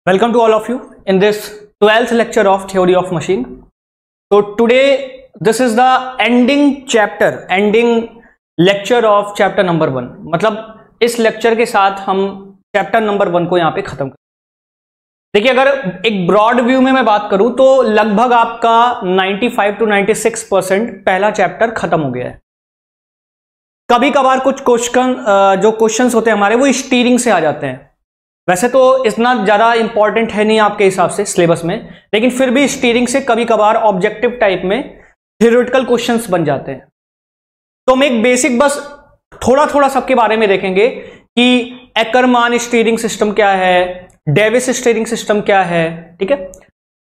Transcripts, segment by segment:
Welcome to all of you in this 12th lecture of Theory of Machine. So today this is the ending lecture of chapter number 1. मतलब इस lecture के साथ हम chapter number 1 को यहाँ पे खत्म करें. देखिए, अगर एक ब्रॉड व्यू में मैं बात करूं तो लगभग आपका 95 to 96% पहला चैप्टर खत्म हो गया है. कभी कभार कुछ क्वेश्चंस होते हैं हमारे, वो स्टीयरिंग से आ जाते हैं. वैसे तो इतना ज्यादा इंपॉर्टेंट है नहीं आपके हिसाब से सिलेबस में, लेकिन फिर भी स्टीयरिंग से कभी कभार ऑब्जेक्टिव टाइप में थ्योरेटिकल क्वेश्चंस बन जाते हैं. तो हम एक बेसिक बस थोड़ा थोड़ा सबके बारे में देखेंगे कि एकरमान स्टीयरिंग सिस्टम क्या है, डेविस स्टीयरिंग सिस्टम क्या है, ठीक है,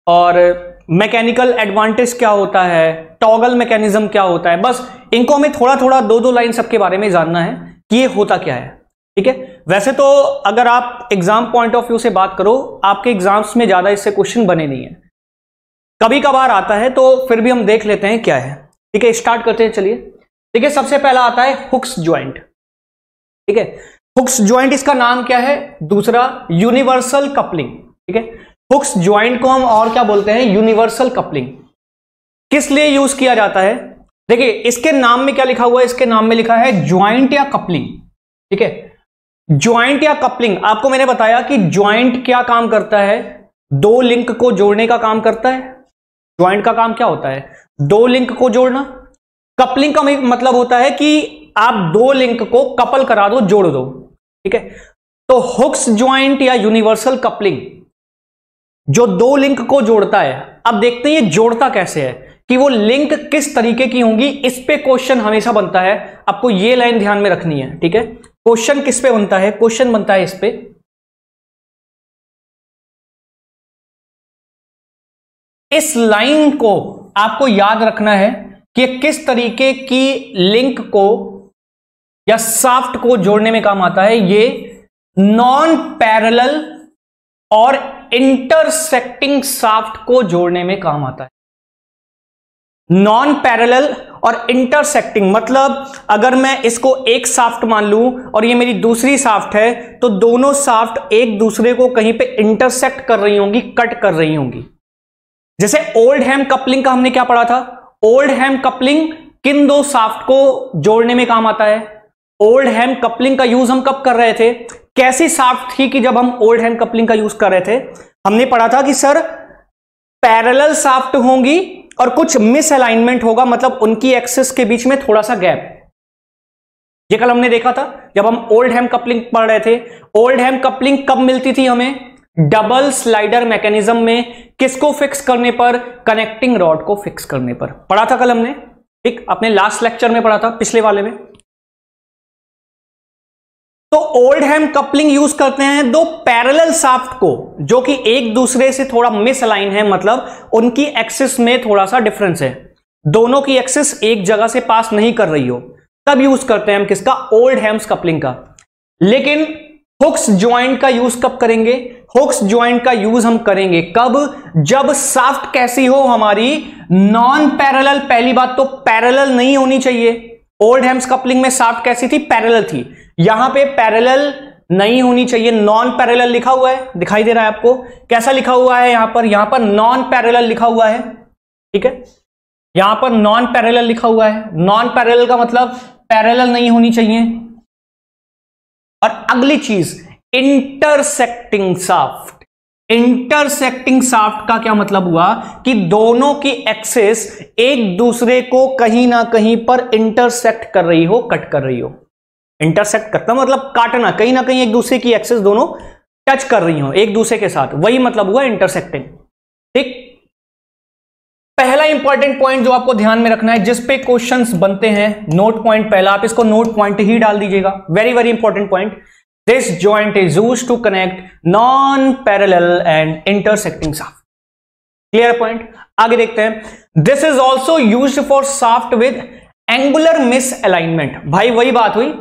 और मैकेनिकल एडवांटेज क्या होता है, टॉगल मैकेनिज्म क्या होता है. बस इनको हमें थोड़ा थोड़ा दो लाइन सबके बारे में जानना है कि ये होता क्या है, ठीक है. वैसे तो अगर आप एग्जाम पॉइंट ऑफ व्यू से बात करो, आपके एग्जाम्स में ज्यादा इससे क्वेश्चन बने नहीं है, कभी कभार आता है, तो फिर भी हम देख लेते हैं क्या है. ठीक है, स्टार्ट करते हैं. चलिए, ठीक है. सबसे पहला आता है हुक्स ज्वाइंट. ठीक है, हुक्स ज्वाइंट, इसका नाम क्या है? दूसरा यूनिवर्सल कपलिंग. ठीक है, हुक्स ज्वाइंट को हम और क्या बोलते हैं? Universal coupling. किस लिए यूज किया जाता है? देखिए, इसके नाम में क्या लिखा हुआ है? इसके नाम में लिखा है ज्वाइंट या कपलिंग. ठीक है, ज्वाइंट या कपलिंग. आपको मैंने बताया कि ज्वाइंट क्या काम करता है? दो लिंक को जोड़ने का काम करता है. ज्वाइंट का काम क्या होता है? दो लिंक को जोड़ना. कपलिंग का मतलब होता है कि आप दो लिंक को कपल करा दो, जोड़ दो. ठीक है, तो हुक्स ज्वाइंट या यूनिवर्सल कपलिंग जो दो लिंक को जोड़ता है. अब देखते हैं ये जोड़ता कैसे है, कि वो लिंक किस तरीके की होंगी. इस पे क्वेश्चन हमेशा बनता है. आपको ये लाइन ध्यान में रखनी है. ठीक है, क्वेश्चन किस पे बनता है? क्वेश्चन बनता है इस पे, इस लाइन को आपको याद रखना है कि किस तरीके की लिंक को या शाफ्ट को जोड़ने में काम आता है. ये नॉन पैरेलल और इंटरसेक्टिंग शाफ्ट को जोड़ने में काम आता है. नॉन पैरेलल और इंटरसेक्टिंग मतलब अगर मैं इसको एक शाफ्ट मान लूं और ये मेरी दूसरी शाफ्ट है, तो दोनों शाफ्ट एक दूसरे को कहीं पे इंटरसेक्ट कर रही होंगी, कट कर रही होंगी. जैसे ओल्डहैम कपलिंग का हमने क्या पढ़ा था? ओल्डहैम कपलिंग किन दो शाफ्ट को जोड़ने में काम आता है? ओल्डहैम कपलिंग का यूज हम कब कर रहे थे? कैसी शाफ्ट थी कि जब हम ओल्डहैम कपलिंग का यूज कर रहे थे? हमने पढ़ा था कि सर पैरेलल शाफ्ट होंगी और कुछ मिस अलाइनमेंट होगा, मतलब उनकी एक्सिस के बीच में थोड़ा सा गैप. ये कल हमने देखा था जब हम ओल्डहैम कपलिंग पढ़ रहे थे. ओल्डहैम कपलिंग कब मिलती थी हमें? डबल स्लाइडर मैकेनिज्म में. किसको फिक्स करने पर? कनेक्टिंग रॉड को फिक्स करने पर. पढ़ा था कल हमने, ठीक, अपने लास्ट लेक्चर में पढ़ा था, पिछले वाले में. तो ओल्डहैम कपलिंग यूज करते हैं दो पैरेलल शाफ्ट को जो कि एक दूसरे से थोड़ा मिसअलाइन है, मतलब उनकी एक्सिस में थोड़ा सा डिफरेंस है, दोनों की एक्सिस एक जगह से पास नहीं कर रही हो. तब यूज करते हैं हम किसका? ओल्डहैम कपलिंग का. लेकिन हुक्स ज्वाइंट का यूज कब करेंगे? हुक्स ज्वाइंट का यूज हम करेंगे कब? जब शाफ्ट कैसी हो हमारी? Non parallel. पहली बात तो पैरेलल नहीं होनी चाहिए. ओल्डहैम कपलिंग में शाफ्ट कैसी थी? पैरेलल थी. यहां पे पैरेलल नहीं होनी चाहिए, नॉन पैरेलल लिखा हुआ है, दिखाई दे रहा है आपको? कैसा लिखा हुआ है यहां पर नॉन पैरेलल लिखा हुआ है. ठीक है, यहां पर नॉन पैरेलल लिखा हुआ है. नॉन पैरेलल का मतलब पैरेलल नहीं होनी चाहिए. और अगली चीज, इंटरसेक्टिंग शाफ्ट. इंटरसेक्टिंग शाफ्ट का क्या मतलब हुआ? कि दोनों की एक्सिस एक दूसरे को कहीं ना कहीं पर इंटरसेक्ट कर रही हो, कट कर रही हो. इंटरसेक्ट करता मतलब काटना, कहीं ना कहीं एक दूसरे की एक्सिस दोनों टच कर रही हो एक दूसरे के साथ, वही मतलब हुआ इंटरसेक्टिंग. ठीक, पहला इंपॉर्टेंट पॉइंट जो आपको ध्यान में रखना है, जिस पे क्वेश्चंस बनते हैं, नोट पॉइंट पहला, आप इसको नोट पॉइंट ही डाल दीजिएगा. Very very important point. This joint is used to connect non parallel and intersecting shaft. Clear point. आगे देखते हैं. This is also used for shaft with angular misalignment. भाई वही बात हुई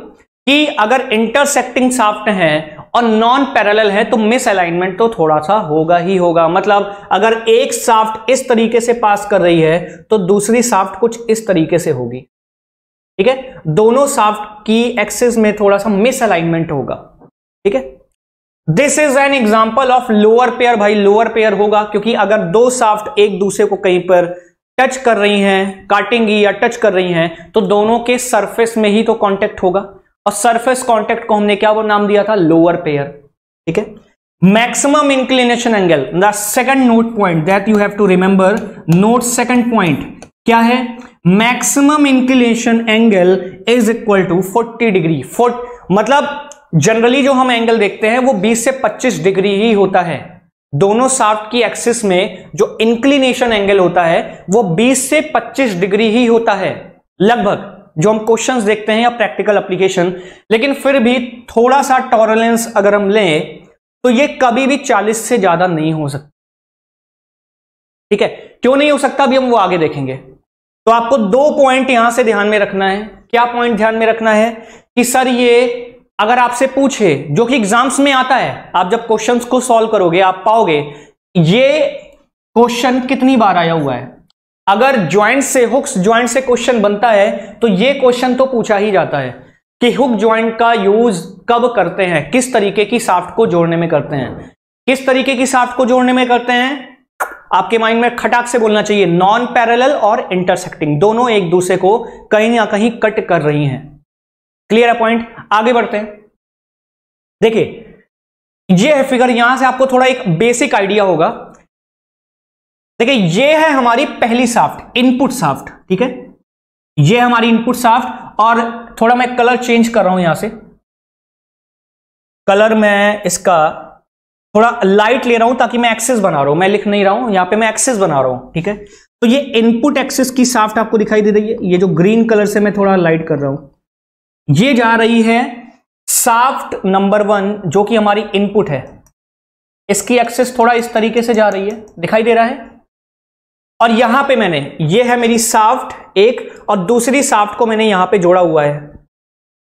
कि अगर इंटरसेक्टिंग शाफ्ट है और नॉन पैरेलल है तो मिस अलाइनमेंट तो थोड़ा सा होगा ही होगा. मतलब अगर एक शाफ्ट इस तरीके से पास कर रही है तो दूसरी शाफ्ट कुछ इस तरीके से होगी. ठीक है, दोनों शाफ्ट की एक्सिस में थोड़ा सा मिस अलाइनमेंट होगा. ठीक है, this is an example of lower pair. भाई लोअर पेयर होगा क्योंकि अगर दो शाफ्ट एक दूसरे को कहीं पर टच कर रही हैं, काटेंगी या टच कर रही हैं, तो दोनों के सरफेस में ही तो कांटेक्ट होगा, और सरफेस कांटेक्ट को हमने क्या वो नाम दिया था, लोअर पेयर। ठीक है। Maximum inclination angle, the second note point that you have to remember, note second point क्या है, maximum inclination angle is equal to 40 degree. मतलब जनरली जो हम एंगल देखते हैं वो 20 से 25 डिग्री ही होता है। दोनों शाफ्ट की एक्सिस में जो इंक्लिनेशन एंगल होता है वो 20 से 25 डिग्री ही होता है लगभग, जो हम क्वेश्चंस देखते हैं या प्रैक्टिकल एप्लीकेशन। लेकिन फिर भी थोड़ा सा टॉलरेंस अगर हम लें तो ये कभी भी 40 से ज्यादा नहीं हो सकता। ठीक है, क्यों नहीं हो सकता अभी हम वो आगे देखेंगे। तो आपको दो पॉइंट यहां से ध्यान में रखना है। क्या पॉइंट ध्यान में रखना है कि सर ये अगर आपसे पूछे, जो कि एग्जाम्स में आता है, आप जब क्वेश्चंस को सॉल्व करोगे आप पाओगे ये क्वेश्चन कितनी बार आया हुआ है। अगर ज्वाइंट से, हुक्स ज्वाइंट से क्वेश्चन बनता है तो ये क्वेश्चन तो पूछा ही जाता है कि हुक ज्वाइंट का यूज कब करते हैं, किस तरीके की शाफ्ट को जोड़ने में करते हैं। किस तरीके की शाफ्ट को जोड़ने में करते हैं, आपके माइंड में खटाक से बोलना चाहिए, नॉन पैरेलल और इंटरसेक्टिंग, दोनों एक दूसरे को कहीं ना कहीं कट कर रही हैं। क्लियर है पॉइंट। आगे बढ़ते हैं। देखिए ये है फिगर, यहां से आपको थोड़ा एक बेसिक आइडिया होगा। देखिए ये है हमारी पहली शाफ्ट, इनपुट शाफ्ट। ठीक है, ये है हमारी इनपुट शाफ्ट, और थोड़ा मैं कलर चेंज कर रहा हूं यहां से, कलर मैं इसका थोड़ा लाइट ले रहा हूं ताकि मैं एक्सेस बना रहा हूं, मैं लिख नहीं रहा हूं यहां पे, मैं एक्सेस बना रहा हूं। ठीक है, तो ये इनपुट एक्सेस की शाफ्ट आपको दिखाई दे रही है, ये जो ग्रीन कलर से मैं थोड़ा लाइट कर रहा हूं, ये जा रही है शाफ्ट नंबर 1 जो कि हमारी इनपुट है। इसकी एक्सेस थोड़ा इस तरीके से जा रही है, दिखाई दे रहा है। और यहां पे मैंने, ये है मेरी शाफ्ट एक, और दूसरी शाफ्ट को मैंने यहां पे जोड़ा हुआ है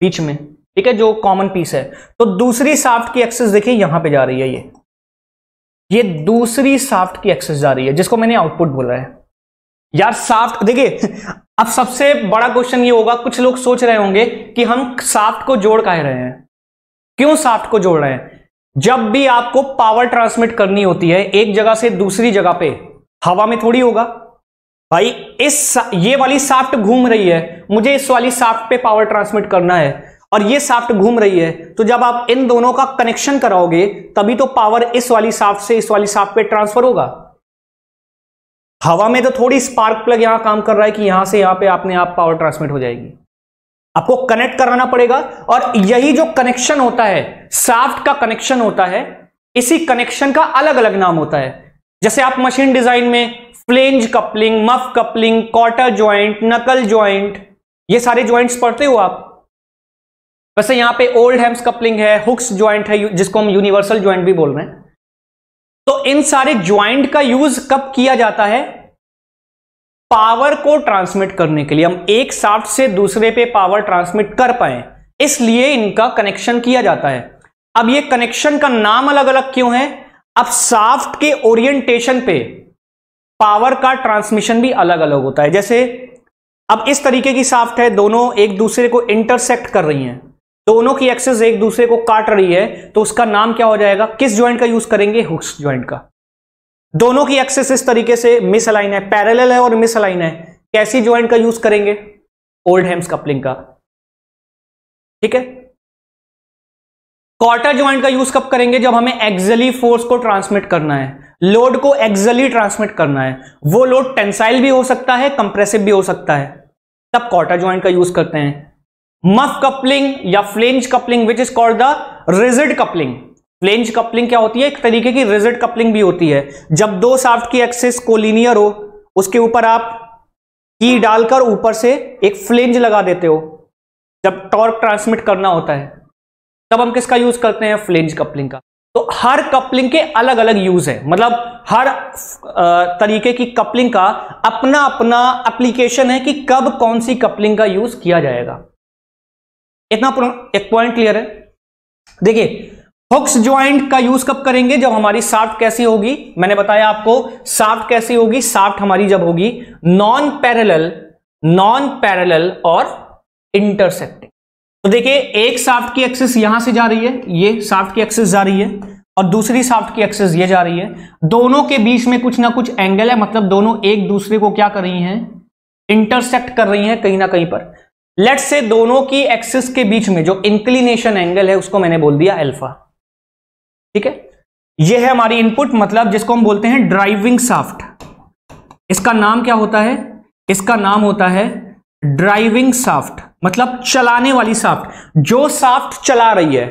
बीच में। ठीक है, जो कॉमन पीस है। तो दूसरी शाफ्ट की एक्सेस देखिए यहां पे जा रही है, ये दूसरी शाफ्ट की एक्सेस जा रही है, जिसको मैंने आउटपुट बोला है। यार शाफ्ट देखिए, अब सबसे बड़ा क्वेश्चन ये होगा, कुछ लोग सोच रहे होंगे कि हम शाफ्ट को जोड़ काहे रहे हैं, क्यों शाफ्ट को जोड़ रहे हैं। जब भी आपको पावर ट्रांसमिट करनी होती है एक जगह से दूसरी जगह पे, हवा में थोड़ी होगा भाई। ये वाली शाफ्ट घूम रही है, मुझे इस वाली शाफ्ट पे पावर ट्रांसमिट करना है, और ये शाफ्ट घूम रही है, तो जब आप इन दोनों का कनेक्शन कराओगे तभी तो पावर इस वाली शाफ्ट से इस वाली शाफ्ट पे ट्रांसफर होगा। हवा में तो थोड़ी स्पार्क प्लग यहां काम कर रहा है कि यहां से यहां पे अपने आप पावर ट्रांसमिट हो जाएगी, आपको कनेक्ट कराना पड़ेगा। और यही जो कनेक्शन होता है, शाफ्ट का कनेक्शन होता है, इसी कनेक्शन का अलग अलग नाम होता है। जैसे आप मशीन डिजाइन में flange coupling, muff coupling, quarter joint, नकल ज्वाइंट, ये सारे ज्वाइंट्स पढ़ते हो आप। वैसे यहां पे ओल्ड हैम्स कपलिंग है, हुक्स ज्वाइंट है, जिसको हम यूनिवर्सल ज्वाइंट भी बोल रहे हैं। तो इन सारे ज्वाइंट का यूज कब किया जाता है, पावर को ट्रांसमिट करने के लिए। हम एक शाफ्ट से दूसरे पे पावर ट्रांसमिट कर पाए, इसलिए इनका कनेक्शन किया जाता है। अब ये कनेक्शन का नाम अलग अलग क्यों है, अब शाफ्ट के ओरिएंटेशन पे पावर का ट्रांसमिशन भी अलग अलग होता है। जैसे अब इस तरीके की शाफ्ट है, दोनों एक दूसरे को इंटरसेक्ट कर रही हैं, दोनों की एक्सेस एक दूसरे को काट रही है, तो उसका नाम क्या हो जाएगा, किस ज्वाइंट का यूज करेंगे, हुक्स ज्वाइंट का। दोनों की एक्सेस इस तरीके से मिसअलाइन है, पैरेलल है और मिसअलाइन है, कैसी ज्वाइंट का यूज करेंगे, ओल्ड हैम्स कपलिंग का। ठीक है, क्वार्टर ज्वाइंट का यूज कब करेंगे, जब हमें एक्सियली फोर्स को ट्रांसमिट करना है, लोड को एक्सियली ट्रांसमिट करना है। वो लोड टेंसाइल भी हो सकता है, कंप्रेसिव भी हो सकता है, तब क्वार्टर ज्वाइंट का यूज करते हैं। मफ कपलिंग या flange coupling which is called the rigid coupling. Flange coupling क्या होती है, एक तरीके की रिजिड कपलिंग भी होती है, जब दो शाफ्ट की एक्सिस कोलिनियर हो, उसके ऊपर आप की डालकर ऊपर से एक फ्लेंज लगा देते हो, जब टॉर्क ट्रांसमिट करना होता है, तब हम किसका यूज करते हैं, फ्लेंज कपलिंग का। तो हर कपलिंग के अलग अलग यूज है, मतलब हर तरीके की कपलिंग का अपना अपना एप्लीकेशन है कि कब कौन सी कपलिंग का यूज किया जाएगा। इतना एक पॉइंट क्लियर है। देखिए हुक्स ज्वाइंट का यूज कब करेंगे, जब हमारी शाफ्ट कैसी होगी, मैंने बताया आपको शाफ्ट कैसी होगी, शाफ्ट हमारी जब होगी नॉन पैरेलल और इंटरसेक्टिंग। तो देखिए एक शाफ्ट की एक्सिस यहां से जा रही है, ये शाफ्ट की एक्सिस जा रही है, और दूसरी शाफ्ट की एक्सिस ये जा रही है। दोनों के बीच में कुछ ना कुछ एंगल है, मतलब दोनों एक दूसरे को क्या कर रही हैं, इंटरसेक्ट कर रही हैं कहीं ना कहीं पर। लेट्स से दोनों की एक्सिस के बीच में जो इंक्लिनेशन एंगल है उसको मैंने बोल दिया अल्फा। ठीक है, ये है हमारी इनपुट, मतलब जिसको हम बोलते हैं ड्राइविंग शाफ्ट। इसका नाम क्या होता है, इसका नाम होता है ड्राइविंग शाफ्ट, मतलब चलाने वाली शाफ्ट, जो शाफ्ट चला रही है।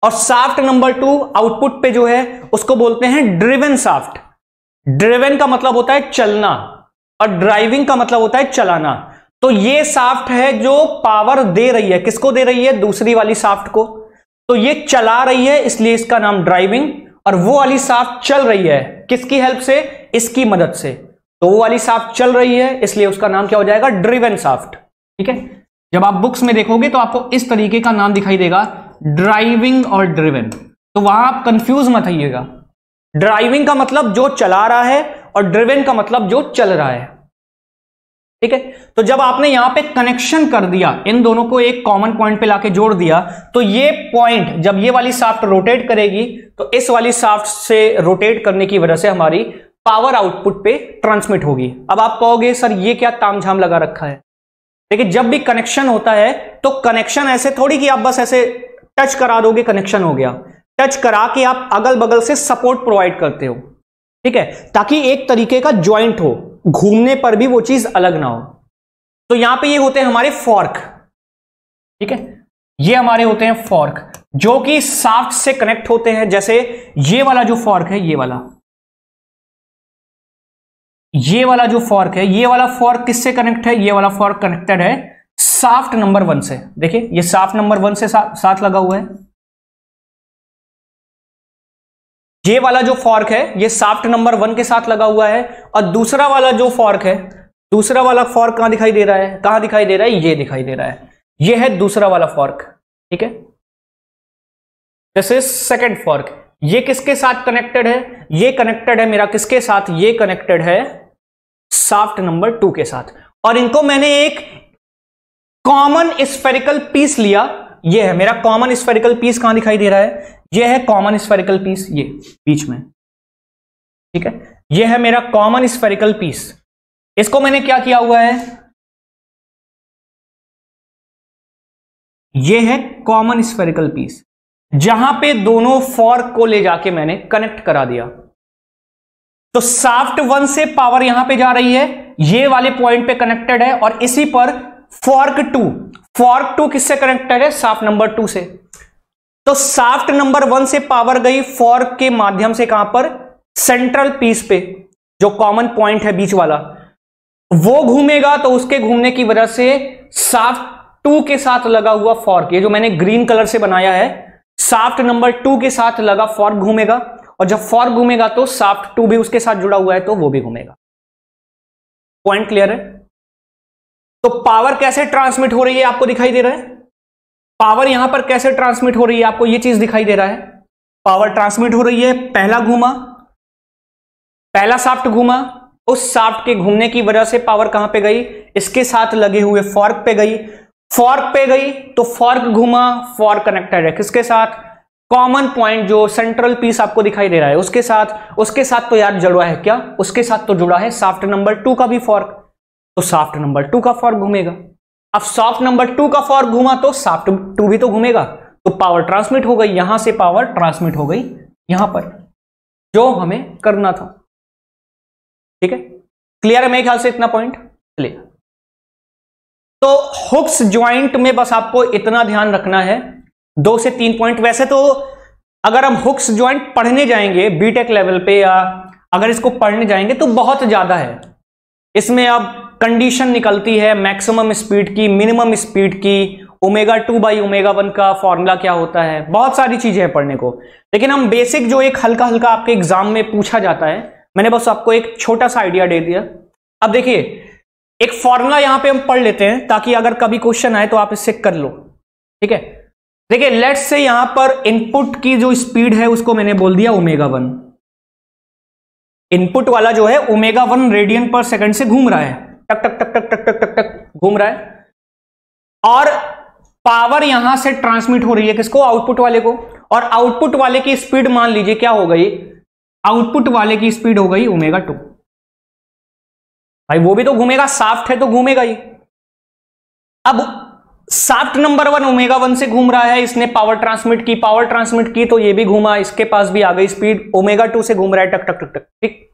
और शाफ्ट नंबर 2 आउटपुट पे जो है उसको बोलते हैं ड्रिवन शाफ्ट। ड्रिवन का मतलब होता है चलना और ड्राइविंग का मतलब होता है चलाना। तो ये शाफ्ट है जो पावर दे रही है, किसको दे रही है, दूसरी वाली शाफ्ट को। तो ये चला रही है इसलिए इसका नाम ड्राइविंग, और वो वाली शाफ्ट चल रही है किसकी हेल्प से, इसकी मदद से। तो वो वाली शाफ्ट चल रही है इसलिए उसका नाम क्या हो जाएगा, ड्रिवन शाफ्ट। ठीक है, जब आप बुक्स में देखोगे तो आपको इस तरीके का नाम दिखाई देगा, ड्राइविंग और ड्रिवन। तो वहां आप कंफ्यूज मत होइएगा। ड्राइविंग का मतलब जो चला रहा है और ड्रिवन का मतलब जो चल रहा है। ठीक है, तो जब आपने यहां पे कनेक्शन कर दिया, इन दोनों को एक कॉमन पॉइंट पे लाके जोड़ दिया, तो ये पॉइंट जब ये वाली शाफ्ट रोटेट करेगी तो इस वाली शाफ्ट से रोटेट करने की वजह से हमारी पावर आउटपुट पे ट्रांसमिट होगी। अब आप कहोगे सर ये क्या तामझाम लगा रखा है। देखिए जब भी कनेक्शन होता है तो कनेक्शन ऐसे थोड़ी कि आप बस ऐसे टच करा दोगे कनेक्शन हो गया। टच करा के आप अगल बगल से सपोर्ट प्रोवाइड करते हो, ठीक है, ताकि एक तरीके का ज्वाइंट हो, घूमने पर भी वो चीज अलग ना हो। तो यहां पे ये होते हैं हमारे फॉर्क। ठीक है, ये हमारे होते हैं फॉर्क जो कि शाफ्ट से कनेक्ट होते हैं। जैसे ये वाला जो फॉर्क है, ये वाला जो फॉर्क है, ये वाला फॉर्क किससे कनेक्ट है, ये वाला फॉर्क कनेक्टेड है शाफ्ट नंबर 1 से। देखिए ये शाफ्ट नंबर 1 से साथ लगा हुआ है। ये वाला जो फॉर्क है ये शाफ्ट नंबर 1 के साथ लगा हुआ है, और दूसरा वाला जो फॉर्क है, दूसरा वाला फॉर्क कहां दिखाई दे रहा है, कहां दिखाई दे रहा है, ये दिखाई दे रहा है, ये है दूसरा वाला फॉर्क। ठीक है, दिस इज सेकंड फॉर्क। ये किसके साथ कनेक्टेड है, ये कनेक्टेड है मेरा किसके साथ, ये कनेक्टेड है शाफ्ट नंबर 2 के साथ। और इनको मैंने एक कॉमन स्फेरिकल पीस लिया, ये है मेरा कॉमन स्फेरिकल पीस। कहां दिखाई दे रहा है, ये है कॉमन स्फेरिकल पीस, ये बीच में। ठीक है, ये है मेरा कॉमन स्फेरिकल पीस। इसको मैंने क्या किया हुआ है, ये है कॉमन स्फेरिकल पीस, जहां पे दोनों फॉर्क को ले जाके मैंने कनेक्ट करा दिया। तो शाफ्ट 1 से पावर यहां पे जा रही है, ये वाले पॉइंट पे कनेक्टेड है, और इसी पर फॉर्क 2 किससे कनेक्टेड है, शाफ्ट नंबर 2 से। तो शाफ्ट नंबर 1 से पावर गई फॉर्क के माध्यम से, कहां पर, सेंट्रल पीस पे, जो कॉमन पॉइंट है बीच वाला, वो घूमेगा। तो उसके घूमने की वजह से शाफ्ट 2 के साथ लगा हुआ फॉर्क, ये जो मैंने ग्रीन कलर से बनाया है, शाफ्ट नंबर 2 के साथ लगा फॉर्क घूमेगा, और जब फॉर्क घूमेगा तो शाफ्ट 2 भी उसके साथ जुड़ा हुआ है तो वो भी घूमेगा। पॉइंट क्लियर है। तो पावर कैसे ट्रांसमिट हो रही है आपको दिखाई दे रहा है, पावर यहां पर कैसे ट्रांसमिट हो रही है आपको ये चीज दिखाई दे रहा है। पावर ट्रांसमिट हो रही है, पहला घूमा, पहला शाफ्ट घूमा, उस शाफ्ट के घूमने की वजह से पावर कहां पे गई, इसके साथ लगे हुए फॉर्क पे गई। फॉर्क पे गई तो फॉर्क घूमा, फॉर्क कनेक्टेड है किसके साथ, कॉमन पॉइंट जो सेंट्रल पीस आपको दिखाई दे रहा है उसके साथ। उसके साथ तो यार जुड़ा है क्या, उसके साथ तो जुड़ा है शाफ्ट नंबर 2 का भी फॉर्क, तो शाफ्ट नंबर 2 का फॉर्क घूमेगा। अब शाफ्ट नंबर 2 का फॉर्क घूमा तो शाफ्ट 2 भी तो घूमेगा, तो पावर ट्रांसमिट हो गई, यहां से पावर ट्रांसमिट हो गई यहां पर, जो हमें करना था। ठीक है, क्लियर है मेरे ख्याल से इतना पॉइंट क्लियर। तो हुक्स ज्वाइंट में बस आपको इतना ध्यान रखना है, 2 से 3 पॉइंट। वैसे तो अगर हम हुक्स ज्वाइंट पढ़ने जाएंगे बीटेक लेवल पे, या अगर इसको पढ़ने जाएंगे तो बहुत ज्यादा है। इसमें अब कंडीशन निकलती है मैक्सिमम स्पीड की, मिनिमम स्पीड की, ω2/ω1 का फॉर्मूला क्या होता है, बहुत सारी चीजें हैं पढ़ने को। लेकिन हम बेसिक जो एक हल्का हल्का आपके एग्जाम में पूछा जाता है, मैंने बस आपको एक छोटा सा आइडिया दे दिया। अब देखिए एक फॉर्मूला यहां पे हम पढ़ लेते हैं ताकि अगर कभी क्वेश्चन आए तो आप इससे कर लो। ठीक है, देखिए लेट्स से यहां पर इनपुट की जो स्पीड है उसको मैंने बोल दिया ω1। इनपुट वाला जो है ω1 रेडियन पर सेकंड से घूम रहा है, टक टक टक टक टक टक टक टक घूम रहा है, और पावर यहां से ट्रांसमिट हो रही है किसको, आउटपुट वाले को, और आउटपुट वाले की स्पीड मान लीजिए क्या हो गई, आउटपुट वाले की स्पीड हो गई ω2। भाई वो भी तो घूमेगा, शाफ्ट है तो घूमेगा ही। अब शाफ्ट नंबर 1 ω1 से घूम रहा है, इसने पावर ट्रांसमिट की तो ये भी घूमा, इसके पास भी आ गई स्पीड, ω2 से घूम रहा है, टक टक टक टक, ठीक।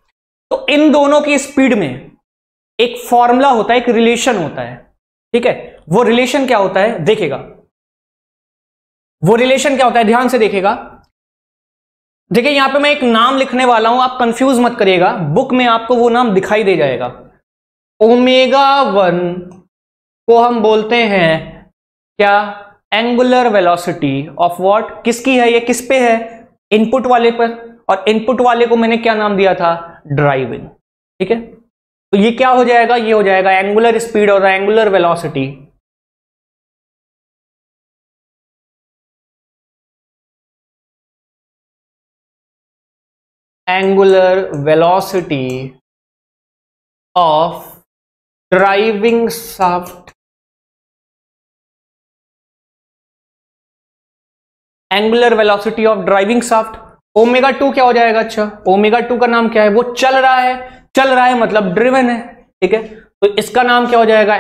तो इन दोनों की स्पीड में एक फॉर्मूला होता है, एक रिलेशन होता है, ठीक है। वो रिलेशन क्या होता है देखेगा, वो रिलेशन क्या होता है ध्यान से देखेगा। देखिए यहां पे मैं एक नाम लिखने वाला हूं, आप कंफ्यूज मत करिएगा, बुक में आपको वो नाम दिखाई दे जाएगा। ω1 को हम बोलते हैं क्या, एंगुलर वेलोसिटी ऑफ व्हाट, किसकी है ये, किस पे है, इनपुट वाले पर, और इनपुट वाले को मैंने क्या नाम दिया था, ड्राइविंग, ठीक है। तो ये क्या हो जाएगा, ये हो जाएगा एंगुलर स्पीड और angular velocity of driving shaft, angular velocity of driving shaft. ω2 क्या हो जाएगा, अच्छा ω2 का नाम क्या है, वो चल रहा है मतलब ड्रिवन है, ठीक है। तो इसका नाम क्या हो जाएगा,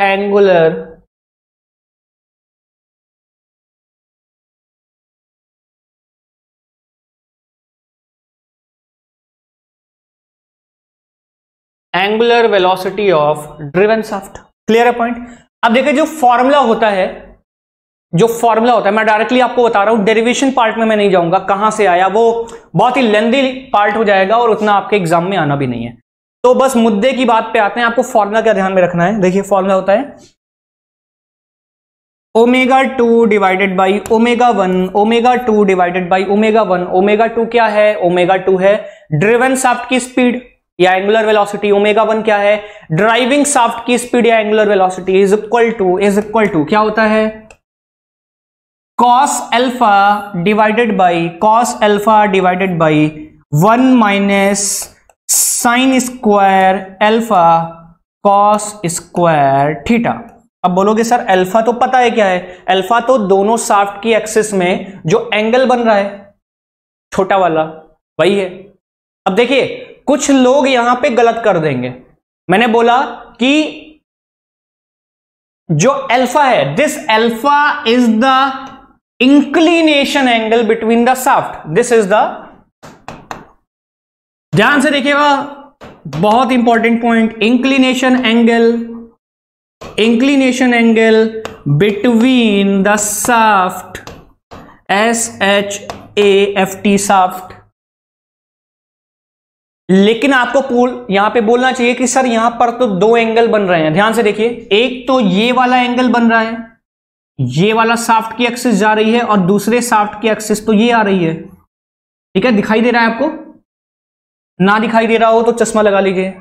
angular velocity of driven shaft. Clear है पॉइंट। अब देखिए जो फॉर्मूला होता है, मैं डायरेक्टली आपको बता रहा हूं, डेरिवेशन पार्ट में मैं नहीं जाऊंगा, कहां से आया वो बहुत ही लेंदी पार्ट हो जाएगा और उतना आपके एग्जाम में आना भी नहीं है। तो बस मुद्दे की बात पे आते हैं, आपको फॉर्मूला क्या ध्यान में रखना है। देखिए फॉर्मूला होता है ω2 डिवाइडेड बाई ω1, ω2 डिवाइडेड बाई ω1। ω2 क्या है, ω2 है ड्रिवन शाफ्ट की स्पीड या एंगुलर वेलोसिटी, ω1 क्या है, ड्राइविंग शाफ्ट की स्पीड या angular velocity, is equal to क्या होता है, cos alpha divided by 1 minus sine square alpha cos square theta. अब बोलोगे सर अल्फा तो पता है क्या है, अल्फा तो दोनों शाफ्ट की एक्सिस में जो एंगल बन रहा है छोटा वाला वही है। अब देखिए कुछ लोग यहां पे गलत कर देंगे, मैंने बोला कि जो अल्फा है, this alpha is the inclination angle between the shaft, this is the, ध्यान से देखिएगा बहुत important point, inclination angle between the shaft, SHAFT shaft. लेकिन आपको यहां पे बोलना चाहिए कि सर यहां पर तो दो एंगल बन रहे हैं, ध्यान से देखिए, एक तो ये वाला एंगल बन रहा है, ये वाला शाफ्ट की एक्सिस जा रही है और दूसरे शाफ्ट की एक्सिस तो ये आ रही है, ठीक है। दिखाई दे रहा है आपको, ना दिखाई दे रहा हो तो चश्मा लगा लीजिए।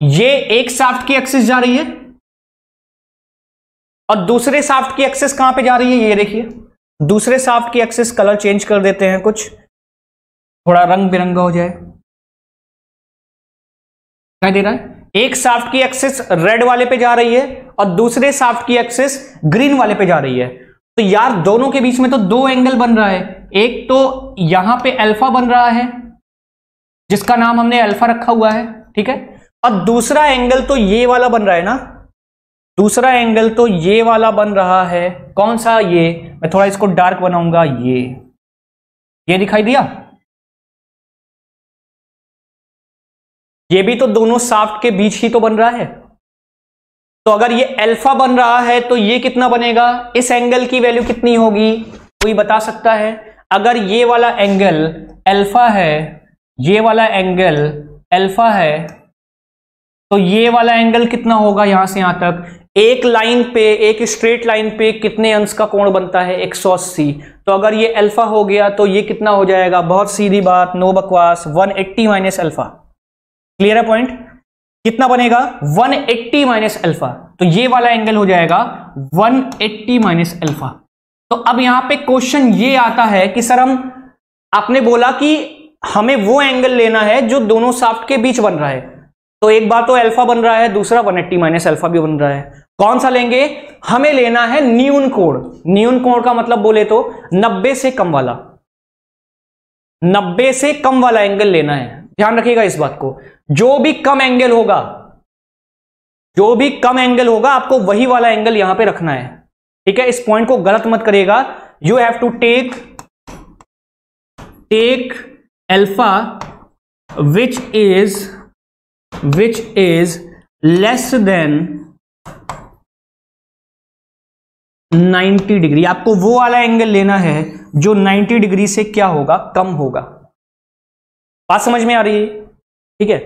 ये एक शाफ्ट की एक्सिस जा रही है और दूसरे शाफ्ट की एक्सिस कहां पे जा रही है, ये देखिए दूसरे शाफ्ट की एक्सिस, कलर चेंज कर देते हैं कुछ थोड़ा रंग बिरंगा हो जाए, दिखाई दे रहा है, एक शाफ्ट की एक्सिस रेड वाले पे जा रही है और दूसरे शाफ्ट की एक्सिस ग्रीन वाले पे जा रही है। तो यार दोनों के बीच में तो दो एंगल बन रहा है, एक तो यहां पे अल्फा बन रहा है जिसका नाम हमने अल्फा रखा हुआ है, ठीक है, और दूसरा एंगल तो ये वाला बन रहा है ना, दूसरा एंगल तो ये वाला बन रहा है, कौन सा, ये, मैं थोड़ा इसको डार्क बनाऊंगा, ये दिखाई दिया, ये भी तो दोनों शाफ्ट के बीच ही तो बन रहा है। तो अगर ये अल्फा बन रहा है तो ये कितना बनेगा, इस एंगल की वैल्यू कितनी होगी, कोई बता सकता है। अगर ये वाला एंगल अल्फा है, ये वाला एंगल अल्फा है, तो ये वाला एंगल कितना होगा यहां से यहां तक, एक लाइन पे, एक स्ट्रेट लाइन पे कितने अंश का कोण बनता है, 180। तो अगर ये अल्फा हो गया तो ये कितना हो जाएगा, बहुत सीधी बात, नो बकवास, 180 माइनस अल्फा। क्लियर है पॉइंट, कितना बनेगा 180 माइनस अल्फा, तो ये वाला एंगल हो जाएगा 180 माइनस अल्फा। तो अब यहां पे क्वेश्चन ये आता है कि सर आपने बोला कि हमें वो एंगल लेना है जो दोनों शाफ्ट के बीच बन रहा है, तो एक बार तो अल्फा बन रहा है, दूसरा 180 माइनस अल्फा भी बन रहा है। कौन सा लेंगे? हमें लेना है न्यून कोण। न्यून कोण का मतलब बोले तो 90 से कम वाला, 90 से कम वाला एंगल लेना है। ध्यान रखिएगा इस बात को, जो भी कम एंगल होगा, जो भी कम एंगल होगा आपको वही वाला एंगल यहां पे रखना है। ठीक है, इस पॉइंट को गलत मत करिएगा। You have to take alpha which is less than 90 degree. आपको वो वाला एंगल लेना है जो 90 डिग्री से क्या होगा? कम होगा। बात समझ में आ रही है? ठीक है,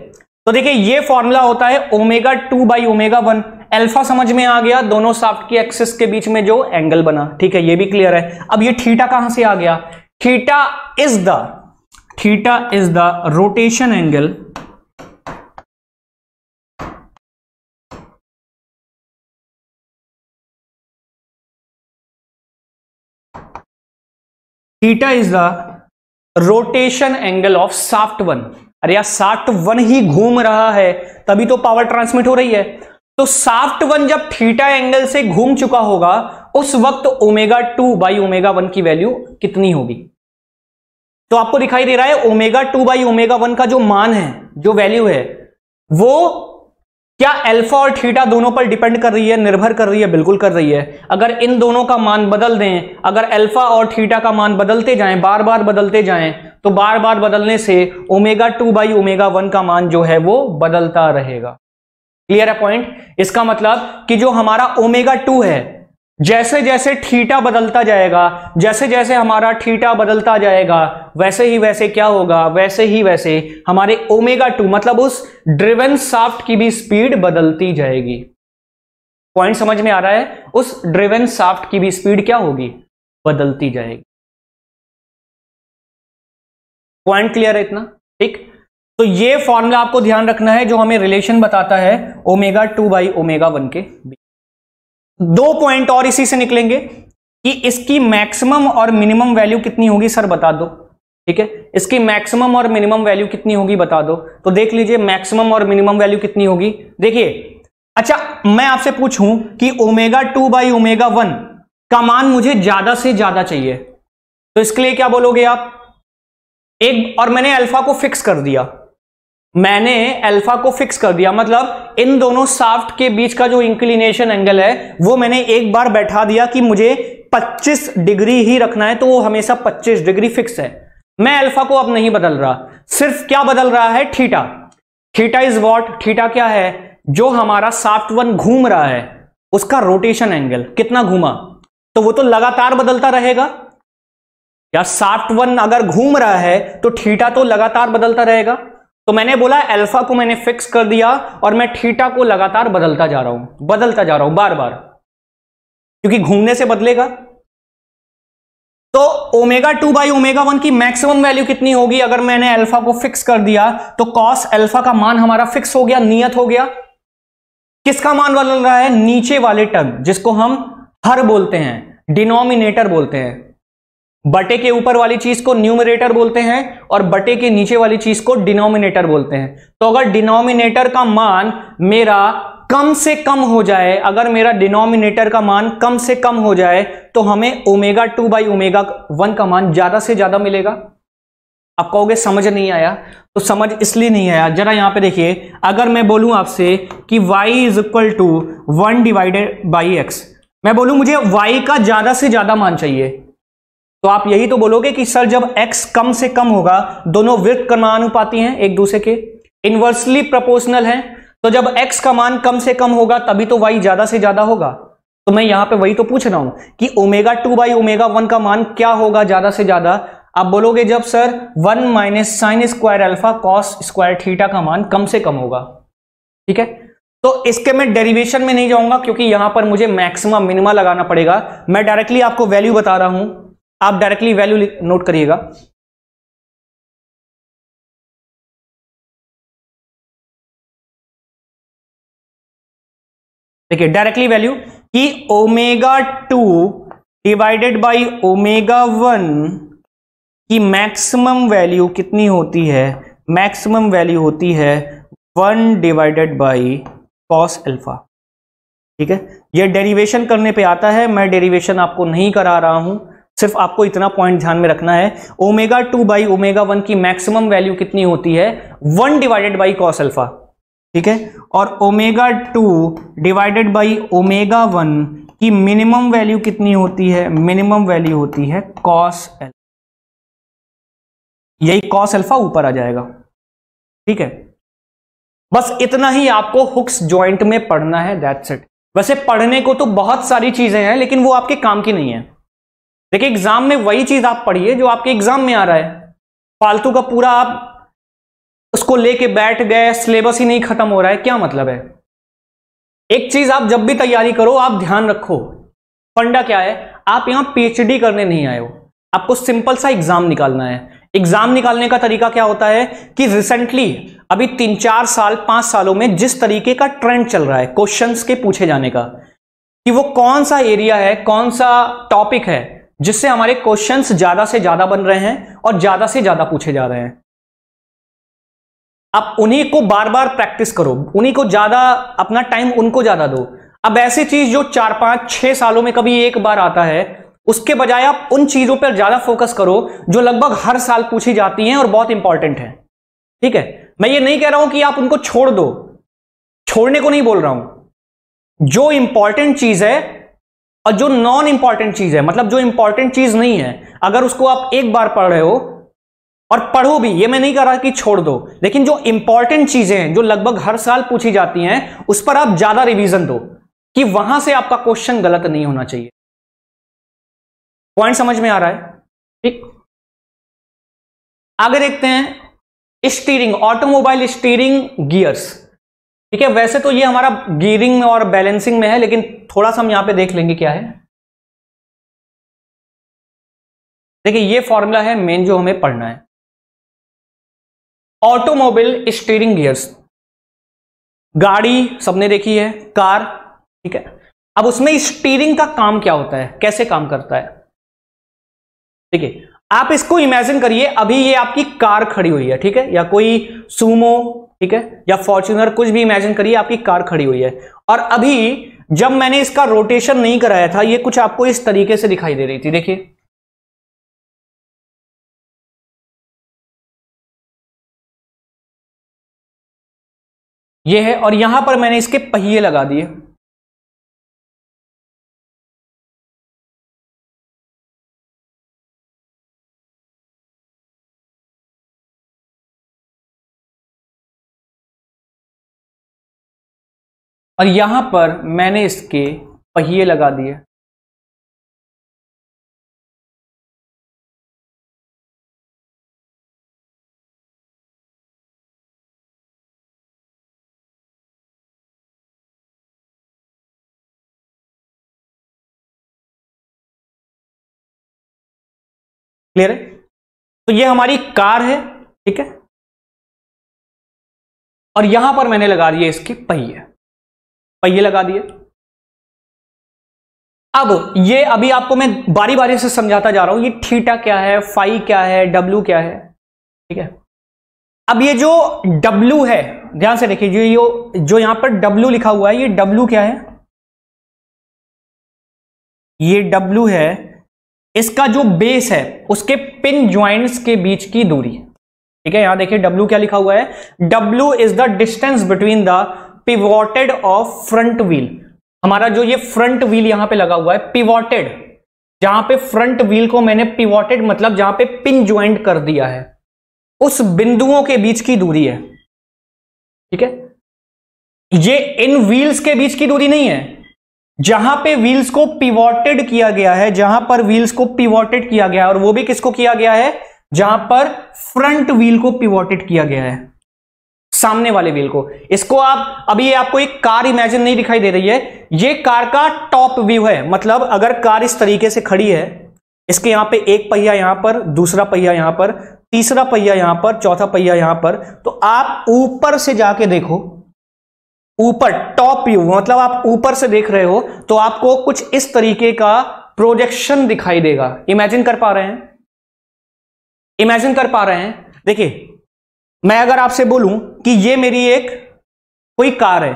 तो देखिए ये फॉर्मूला होता है ω2 बाई ω1। अल्फा समझ में आ गया, दोनों शाफ्ट की एक्सिस के बीच में जो एंगल बना। ठीक है, ये भी क्लियर है। अब ये थीटा कहां से आ गया? Theta is the rotation angle theta is the rotation angle of shaft 1। अरे यार, शाफ्ट 1 ही घूम रहा है तभी तो पावर ट्रांसमिट हो रही है। तो शाफ्ट 1 जब थीटा एंगल से घूम चुका होगा उस वक्त ω2 बाई ω1 की वैल्यू कितनी होगी? तो आपको दिखाई दे रहा है ω2 बाई ω1 का जो मान है, जो वैल्यू है, वो क्या अल्फा और थीटा दोनों पर डिपेंड कर रही है, निर्भर कर रही है? बिल्कुल कर रही है। अगर इन दोनों का मान बदल दें, अगर अल्फा और थीटा का मान बदलते जाएं, बार बार बदलते जाएं, तो बार बार बदलने से ω2 बाई ω1 का मान जो है वो बदलता रहेगा। क्लियर है पॉइंट? इसका मतलब कि जो हमारा ω2 है, जैसे जैसे थीटा बदलता जाएगा, जैसे जैसे हमारा थीटा बदलता जाएगा, वैसे ही वैसे क्या होगा? वैसे ही वैसे हमारे ω2 मतलब उस ड्रिवन शाफ्ट की भी स्पीड बदलती जाएगी। पॉइंट समझ में आ रहा है? उस ड्रिवन शाफ्ट की भी स्पीड क्या होगी? बदलती जाएगी। पॉइंट क्लियर है इतना? ठीक, तो ये फॉर्मूला आपको ध्यान रखना है जो हमें रिलेशन बताता है ω2 बाई ω1 के बीच। दो पॉइंट और इसी से निकलेंगे कि इसकी मैक्सिमम और मिनिमम वैल्यू कितनी होगी। सर बता दो। ठीक है, इसकी मैक्सिमम और मिनिमम वैल्यू कितनी होगी बता दो। तो देख लीजिए मैक्सिमम और मिनिमम वैल्यू कितनी होगी। देखिए, अच्छा मैं आपसे पूछूं कि ω2 बाई ω1 का मान मुझे ज्यादा से ज्यादा चाहिए, तो इसके लिए क्या बोलोगे आप? एक, और मैंने अल्फा को फिक्स कर दिया, मतलब इन दोनों शाफ्ट के बीच का जो इंक्लिनेशन एंगल है वो मैंने एक बार बैठा दिया कि मुझे 25 डिग्री ही रखना है, तो वो हमेशा 25 डिग्री फिक्स है। मैं अल्फा को अब नहीं बदल रहा, सिर्फ क्या बदल रहा है? Theta. Theta is what? Theta क्या है? जो हमारा शाफ्ट 1 घूम रहा है उसका रोटेशन एंगल कितना घूमा, तो वो तो लगातार बदलता रहेगा। या शाफ्ट 1 अगर घूम रहा है तो थीटा तो लगातार बदलता रहेगा। तो मैंने बोला अल्फा को मैंने फिक्स कर दिया और मैं थीटा को लगातार बदलता जा रहा हूं बार बार, क्योंकि घूमने से बदलेगा। तो ω2 बाई ω1 की मैक्सिमम वैल्यू कितनी होगी? अगर मैंने अल्फा को फिक्स कर दिया तो कॉस अल्फा का मान हमारा फिक्स हो गया, नियत हो गया। किसका मान बदल रहा है? नीचे वाले टर्म, जिसको हम हर बोलते हैं, डिनोमिनेटर बोलते हैं। बटे के ऊपर वाली चीज को न्यूमरेटर बोलते हैं और बटे के नीचे वाली चीज को डिनोमिनेटर बोलते हैं। तो अगर डिनोमिनेटर का मान मेरा कम से कम हो जाए, अगर मेरा डिनोमिनेटर का मान कम से कम हो जाए तो हमें ω2 बाई ω1 का मान ज्यादा से ज्यादा मिलेगा। आप कहोगे समझ नहीं आया, तो समझ इसलिए नहीं आया, जरा यहां पे देखिए। अगर मैं बोलूं आपसे कि y is equal to 1 divided by x, मैं बोलूं मुझे y का ज्यादा से ज्यादा मान चाहिए, तो आप यही तो बोलोगे कि सर जब x कम से कम होगा, दोनों वृत्त क्रमानुपाती हैं, एक दूसरे के इनवर्सली प्रोपोर्शनल हैं, तो जब x का मान कम से कम होगा तभी तो y ज्यादा से ज्यादा होगा। तो मैं यहां पे वही तो पूछ रहा हूं कि ω2 बाई ω1 का मान क्या होगा ज्यादा से ज्यादा। आप बोलोगे जब sir 1 minus sine square alpha cos square theta का मान कम से कम होगा। ठीक है, तो इसके मैं डेरिवेशन में नहीं जाऊंगा क्योंकि यहां पर मुझे मैक्सिमम मिनिमा लगाना पड़ेगा। मैं डायरेक्टली आपको वैल्यू बता रहा हूं, आप डायरेक्टली वैल्यू नोट करिएगा। देखिए डायरेक्टली वैल्यू कि ω2 डिवाइडेड बाई ω1 की मैक्सिमम वैल्यू कितनी होती है? मैक्सिमम वैल्यू होती है 1 डिवाइडेड बाई कॉस अल्फा। ठीक है, ये डेरिवेशन करने पे आता है, मैं डेरिवेशन आपको नहीं करा रहा हूं, सिर्फ आपको इतना पॉइंट ध्यान में रखना है। ओमेगा 2 बाई ओमेगा 1 की मैक्सिमम वैल्यू कितनी होती है? 1 डिवाइडेड बाई कॉस अल्फा। ठीक है, और ओमेगा 2 डिवाइडेड बाई ओमेगा 1 की मिनिमम वैल्यू कितनी होती है? मिनिमम वैल्यू होती है कॉस अल्फा। यही कॉस अल्फा ऊपर आ जाएगा। ठीक है, बस इतना ही आपको हुक्स जॉइंट में पढ़ना है, दैट्स इट। वैसे पढ़ने को तो बहुत सारी चीजें हैं, लेकिन वो आपके काम की नहीं है। देखिए, एग्जाम में वही चीज आप पढ़िए जो आपके एग्जाम में आ रहा है। फालतू का पूरा आप उसको लेके बैठ गए, सिलेबस ही नहीं खत्म हो रहा है, क्या मतलब है? एक चीज आप जब भी तैयारी करो, आप ध्यान रखो, फंडा क्या है? आप यहां पीएचडी करने नहीं आए हो, आपको सिंपल सा एग्जाम निकालना है। एग्जाम निकालने का तरीका क्या होता है कि रिसेंटली अभी 3-4 साल 5 सालों में जिस तरीके का ट्रेंड चल रहा है क्वेश्चंस के पूछे जाने का, कि वो कौन सा एरिया है, कौन सा टॉपिक है जिससे हमारे क्वेश्चंस ज्यादा से ज्यादा बन रहे हैं और ज्यादा से ज्यादा पूछे जा रहे हैं। आप उन्हीं को बार बार प्रैक्टिस करो, उन्हीं को ज्यादा अपना टाइम उनको ज्यादा दो। अब ऐसी चीज जो 4-5-6 सालों में कभी एक बार आता है, उसके बजाय आप उन चीजों पर ज्यादा फोकस करो जो लगभग हर साल पूछी जाती हैं और बहुत इंपॉर्टेंट है। ठीक है, मैं ये नहीं कह रहा हूं कि आप उनको छोड़ दो, छोड़ने को नहीं बोल रहा हूं। जो इंपॉर्टेंट चीज है और जो नॉन इंपॉर्टेंट चीज है, मतलब जो इंपॉर्टेंट चीज नहीं है, अगर उसको आप एक बार पढ़ रहे हो और पढ़ो भी, ये मैं नहीं कह रहा कि छोड़ दो, लेकिन जो इंपॉर्टेंट चीजें हैं जो लगभग हर साल पूछी जाती हैं, उस पर आप ज्यादा रिवीजन दो कि वहां से आपका क्वेश्चन गलत नहीं होना चाहिए। पॉइंट समझ में आ रहा है? ठीक, आगे देखते हैं स्टीयरिंग, ऑटोमोबाइल स्टीयरिंग गियर्स। ठीक है, वैसे तो ये हमारा गियरिंग और बैलेंसिंग में है, लेकिन थोड़ा सा हम यहां पे देख लेंगे क्या है। देखिए, ये फॉर्मूला है मेन जो हमें पढ़ना है, ऑटोमोबाइल स्टीयरिंग गियर्स। गाड़ी सबने देखी है, कार। ठीक है, अब उसमें स्टीयरिंग का काम क्या होता है, कैसे काम करता है? ठीक है, आप इसको इमेजिन करिए, अभी ये आपकी कार खड़ी हुई है, ठीक है, या कोई सूमो, ठीक है, या फॉर्च्यूनर, कुछ भी इमेजिन करिए, आपकी कार खड़ी हुई है। और अभी जब मैंने इसका रोटेशन नहीं कराया था, ये कुछ आपको इस तरीके से दिखाई दे रही थी। देखिए, ये है, और यहां पर मैंने इसके पहिए लगा दिए। और यहां पर मैंने इसके पहिए लगा दिए। क्लियर है? तो ये हमारी कार है, ठीक है, और यहां पर मैंने लगा दिए इसके पहिए, पहिए लगा दिए। अब ये अभी आपको मैं बारी बारी से समझाता जा रहा हूं, ये थीटा क्या है, फाई क्या है, डब्ल्यू क्या है। ठीक है, अब ये जो डब्ल्यू है, ध्यान से देखिए, जो यहां पर डब्ल्यू लिखा हुआ है, ये डब्ल्यू क्या है? ये डब्ल्यू है, इसका जो बेस है उसके पिन ज्वाइंट्स के बीच की दूरी। ठीक है, यहां देखिए डब्ल्यू क्या लिखा हुआ है, W is the distance between the pivoted of front wheel. हमारा जो ये फ्रंट व्हील यहां पे लगा हुआ है, पिवोटेड, जहां पे फ्रंट व्हील को मैंने पिवोटेड मतलब जहां पे पिन ज्वाइंट कर दिया है, उस बिंदुओं के बीच की दूरी है। ठीक है, ये इन व्हील्स के बीच की दूरी नहीं है, जहां पे व्हील्स को पिवोटेड किया गया है, जहां पर व्हील्स को पिवोटेड किया गया है, और वो भी किसको किया गया है? जहां पर फ्रंट व्हील को पिवोटेड किया गया है, सामने वाले व्हील को। इसको आप अभी, ये आपको एक कार इमेजिन नहीं दिखाई दे रही है, ये कार का टॉप व्यू है। मतलब अगर कार इस तरीके से खड़ी है, इसके यहां पे एक पहिया यहां पर, दूसरा पहिया यहां पर, तीसरा पहिया यहां पर, चौथा पहिया यहां पर, तो आप ऊपर से जाके देखो, ऊपर टॉप व्यू, मतलब आप ऊपर से देख रहे हो तो आपको कुछ इस तरीके का प्रोजेक्शन दिखाई देगा। इमेजिन कर पा रहे हैं? इमेजिन कर पा रहे हैं? देखिए, मैं अगर आपसे बोलूं कि ये मेरी एक कोई कार है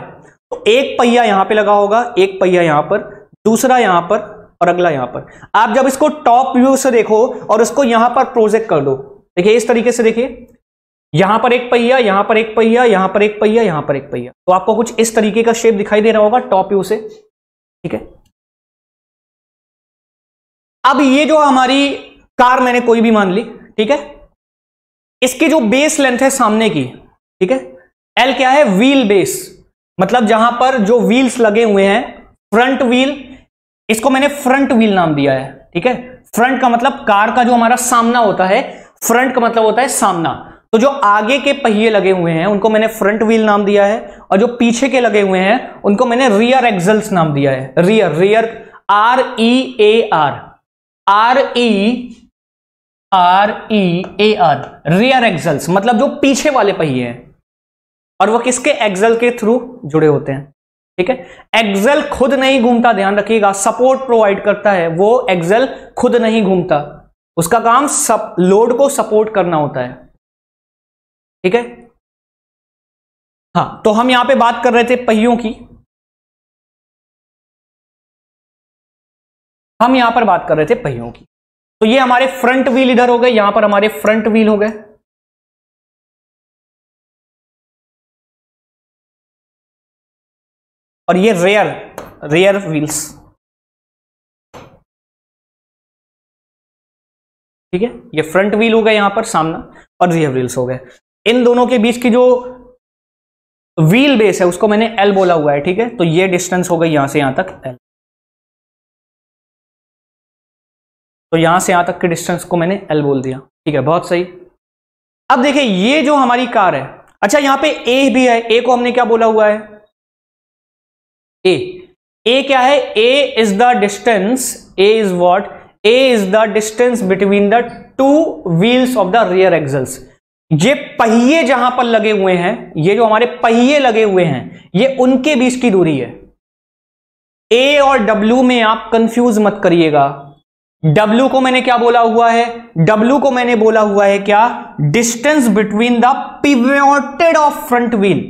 तो एक पहिया यहां पे लगा होगा, एक पहिया यहां पर, दूसरा यहां पर और अगला यहां पर। आप जब इसको टॉप व्यू से देखो और इसको यहां पर प्रोजेक्ट कर दो, देखिए इस तरीके से, देखिए यहां पर एक पहिया, यहां पर एक पहिया, यहां पर एक पहिया, यहां पर एक पहिया, तो आपको कुछ इस तरीके का शेप दिखाई दे रहा होगा टॉप व्यू से, ठीक है। अब ये जो हमारी कार मैंने कोई भी मान ली, ठीक है, इसकी जो बेस लेंथ है सामने की, ठीक है, एल क्या है, व्हील बेस, मतलब जहां पर जो व्हील्स लगे हुए हैं, फ्रंट व्हील, इसको मैंने फ्रंट व्हील नाम दिया है, ठीक है। फ्रंट का मतलब कार का जो हमारा सामना होता है, फ्रंट का मतलब होता है सामना, तो जो आगे के पहिए लगे हुए हैं उनको मैंने फ्रंट व्हील नाम दिया है, और जो पीछे के लगे हुए हैं उनको मैंने रियर एक्सल्स नाम दिया है। Rear, rear, REAR, REAR, rear axles, मतलब जो पीछे वाले पहिए हैं, और वो किसके, एक्सल के थ्रू जुड़े होते हैं, ठीक है। एक्सल खुद नहीं घूमता, ध्यान रखिएगा, सपोर्ट प्रोवाइड करता है, वो एक्सल खुद नहीं घूमता, उसका काम लोड को सपोर्ट करना होता है, ठीक है। हाँ, तो हम यहां पे बात कर रहे थे पहियों की, हम यहां पर बात कर रहे थे पहियों की, तो ये हमारे फ्रंट व्हील इधर हो गए, यहां पर हमारे फ्रंट व्हील हो गए, और ये रियर व्हील्स, ठीक है। ये फ्रंट व्हील हो गए यहां पर सामना, और रियर व्हील्स हो गए। इन दोनों के बीच की जो व्हील बेस है उसको मैंने एल बोला हुआ है, ठीक है। तो ये डिस्टेंस हो गई यहां से यहां तक एल, तो यहां से यहां तक के डिस्टेंस को मैंने एल बोल दिया, ठीक है, बहुत सही। अब देखिए ये जो हमारी कार है, अच्छा यहां पे ए भी है, ए को हमने क्या बोला हुआ है, ए क्या है, a is the distance, a is what, a is the distance between the two wheels of the rear axles. ये पहिए जहां पर लगे हुए हैं, ये जो हमारे पहिए लगे हुए हैं, ये उनके बीच की दूरी है। ए और डब्ल्यू में आप कंफ्यूज मत करिएगा, डब्ल्यू को मैंने क्या बोला हुआ है, डब्ल्यू को मैंने बोला हुआ है क्या, distance between the pivoted of front wheel.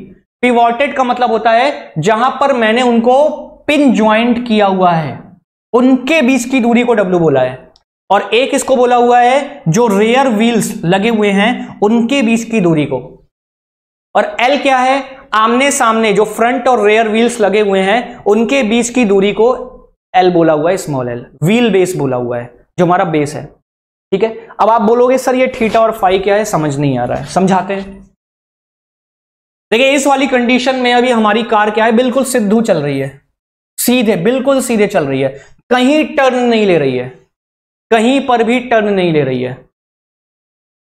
Pivoted का मतलब होता है जहां पर मैंने उनको पिन ज्वाइंट किया हुआ है, उनके बीच की दूरी को डब्ल्यू बोला है। और एक इसको बोला हुआ है जो रेयर व्हील्स लगे हुए हैं उनके बीच की दूरी को। और एल क्या है, आमने सामने जो फ्रंट और रेयर व्हील्स लगे हुए हैं उनके बीच की दूरी को एल बोला हुआ है, स्मॉल एल, व्हील बेस बोला हुआ है, जो हमारा बेस है, ठीक है। अब आप बोलोगे सर ये थीटा और फाई क्या है, समझ नहीं आ रहा है, समझाते हैं। देखिए इस वाली कंडीशन में अभी हमारी कार क्या है, बिल्कुल सिद्धू चल रही है, सीधे, बिल्कुल सीधे चल रही है, कहीं टर्न नहीं ले रही है, कहीं पर भी टर्न नहीं ले रही है।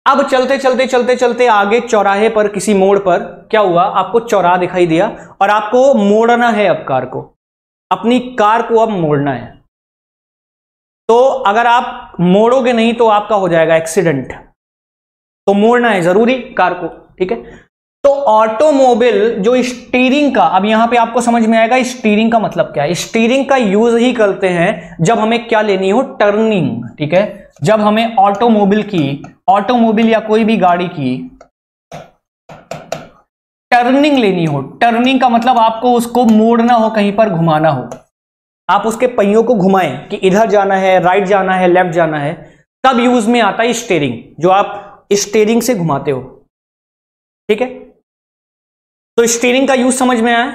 अब चलते चलते चलते चलते आगे चौराहे पर, किसी मोड़ पर क्या हुआ, आपको चौराहा दिखाई दिया और आपको मोड़ना है, अब कार को, अपनी कार को अब मोड़ना है। तो अगर आप मोड़ोगे नहीं तो आपका हो जाएगा एक्सीडेंट, तो मोड़ना है जरूरी कार को, ठीक है। तो ऑटोमोबाइल जो स्टीयरिंग का, अब यहां पे आपको समझ में आएगा स्टीयरिंग का मतलब क्या है। स्टीयरिंग का यूज ही करते हैं जब हमें क्या लेनी हो, टर्निंग, ठीक है। जब हमें ऑटोमोबाइल या कोई भी गाड़ी की टर्निंग लेनी हो, टर्निंग का मतलब आपको उसको मोड़ना हो, कहीं पर घुमाना हो, आप उसके पहियों को घुमाएं कि इधर जाना है, राइट जाना है, लेफ्ट जाना है, तब यूज में आता है स्टीयरिंग, जो आप स्टीयरिंग से घुमाते हो, ठीक है। तो स्टीयरिंग का यूज समझ में आया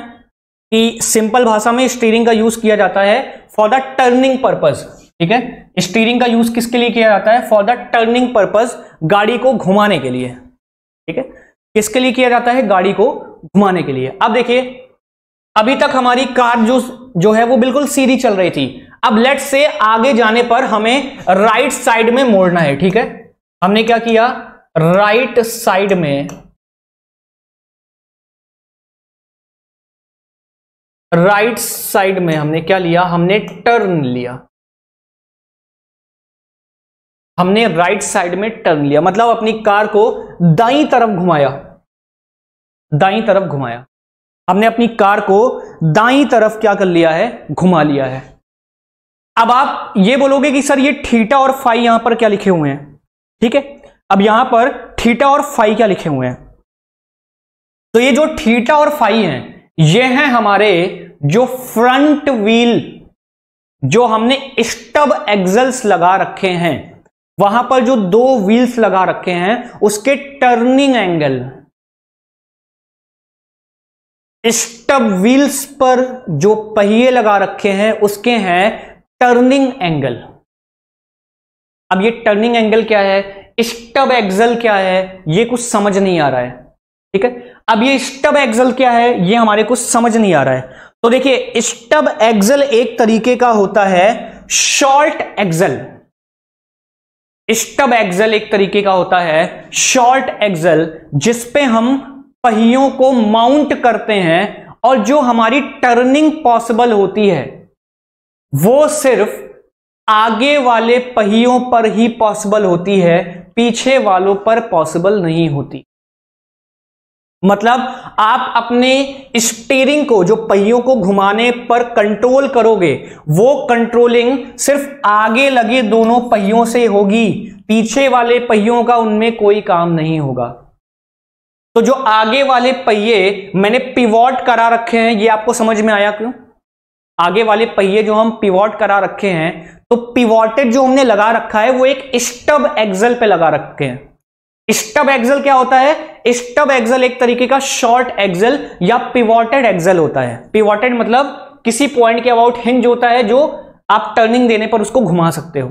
कि सिंपल भाषा में स्टीयरिंग का यूज किया जाता है फॉर द टर्निंग पर्पस, ठीक है। स्टीयरिंग का यूज किसके लिए किया जाता है, फॉर द टर्निंग पर्पस, गाड़ी को घुमाने के लिए, ठीक है। किसके लिए किया जाता है, गाड़ी को घुमाने के लिए। अब देखिए अभी तक हमारी कार जो है वो बिल्कुल सीधी चल रही थी, अब लेट्स से आगे जाने पर हमें राइट साइड में मोड़ना है, ठीक है। हमने क्या किया, राइट साइड में, राइट साइड में हमने क्या लिया, हमने टर्न लिया, हमने राइट साइड में टर्न लिया, मतलब अपनी कार को दाईं तरफ घुमाया, दाईं तरफ घुमाया, हमने अपनी कार को दाईं तरफ क्या कर लिया है, घुमा लिया है। अब आप ये बोलोगे कि सर ये थीटा और फाई यहां पर क्या लिखे हुए हैं, ठीक है। अब यहां पर थीटा और फाई क्या लिखे हुए हैं, तो ये जो थीटा और फाई हैं ये हैं हमारे जो फ्रंट व्हील, जो हमने स्टब एक्सल्स लगा रखे हैं, वहां पर जो दो व्हील्स लगा रखे हैं उसके टर्निंग एंगल, स्टब व्हील्स पर जो पहिए लगा रखे हैं उसके हैं टर्निंग एंगल। अब ये टर्निंग एंगल क्या है, स्टब एक्सल क्या है, ये कुछ समझ नहीं आ रहा है। ठीक है, अब ये स्टब एक्सल क्या है ये हमारे को समझ नहीं आ रहा है। तो देखिए, स्टब एक्सल एक तरीके का होता है शॉर्ट एक्सल। स्टब एक्सल एक तरीके का होता है शॉर्ट एक्सल, जिसपे हम पहियों को माउंट करते हैं, और जो हमारी टर्निंग पॉसिबल होती है वो सिर्फ आगे वाले पहियों पर ही पॉसिबल होती है, पीछे वालों पर पॉसिबल नहीं होती। मतलब आप अपने स्टीयरिंग को, जो पहियों को घुमाने पर कंट्रोल करोगे, वो कंट्रोलिंग सिर्फ आगे लगे दोनों पहियों से होगी, पीछे वाले पहियों का उनमें कोई काम नहीं होगा। तो जो आगे वाले पहिए मैंने पिवॉट करा रखे हैं, ये आपको समझ में आया क्यों? आगे वाले पहिए जो हम पिवॉट करा रखे हैं, तो पिवॉटेड जो हमने लगा रखा है वो एक स्टब एक्सल पे लगा रखे हैं। स्टब एक्सल क्या होता है? स्टब एक्सल एक तरीके का शॉर्ट एक्सल या पिवॉटेड एक्सल होता है। पिवॉटेड मतलब किसी पॉइंट के अबाउट हिंज होता है, जो आप टर्निंग देने पर उसको घुमा सकते हो।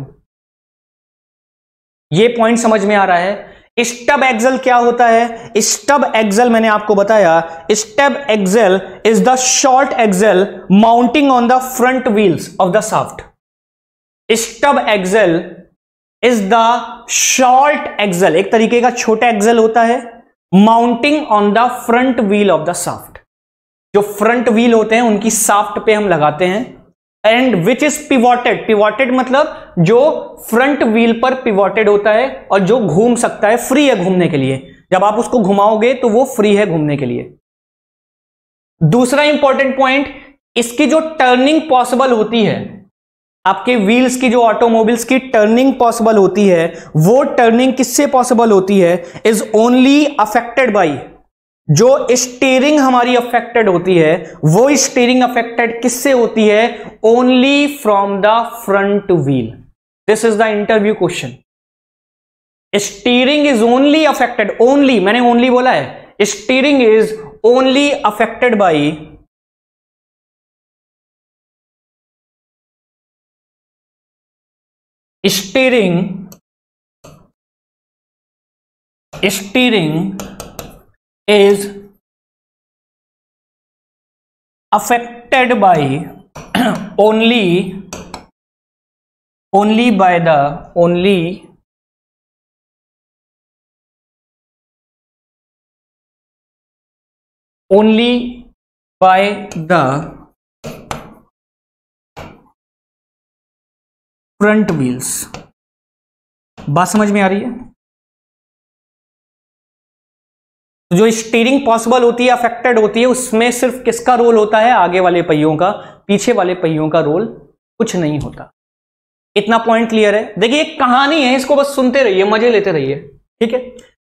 ये पॉइंट समझ में आ रहा है? स्टब एक्सल क्या होता है? स्टब एक्सल मैंने आपको बताया, stub axle is the short axle mounting on the front wheels of the shaft. Stub axle is the short axle, एक तरीके का छोटा एक्सल होता है, mounting on the front wheel of the shaft. जो फ्रंट व्हील होते हैं उनकी शाफ्ट पे हम लगाते हैं। एंड विच इज पिवॉटेड, पिवॉटेड मतलब जो फ्रंट व्हील पर पिवॉटेड होता है और जो घूम सकता है, फ्री है घूमने के लिए। जब आप उसको घुमाओगे तो वो फ्री है घूमने के लिए। दूसरा इंपॉर्टेंट पॉइंट, इसकी जो टर्निंग पॉसिबल होती है, आपके व्हील्स की जो ऑटोमोबाइल्स की टर्निंग पॉसिबल होती है, वो टर्निंग किससे पॉसिबल होती है? इज ओनली अफेक्टेड बाई, जो स्टीयरिंग हमारी अफेक्टेड होती है, वो स्टीयरिंग अफेक्टेड किससे होती है? Only from the front wheel. This is the interview question. Steering is only affected, only, मैंने ओनली बोला है, steering is only affected by steering is affected by only by the front wheels. बात समझ में आ रही है? जो स्टीयरिंग पॉसिबल होती है, अफेक्टेड होती है, उसमें सिर्फ किसका रोल होता है? आगे वाले पहियों का, पीछे वाले पहियों का रोल कुछ नहीं होता। इतना पॉइंट क्लियर है? देखिए एक कहानी है, इसको बस सुनते रहिए, मजे लेते रहिए। ठीक है,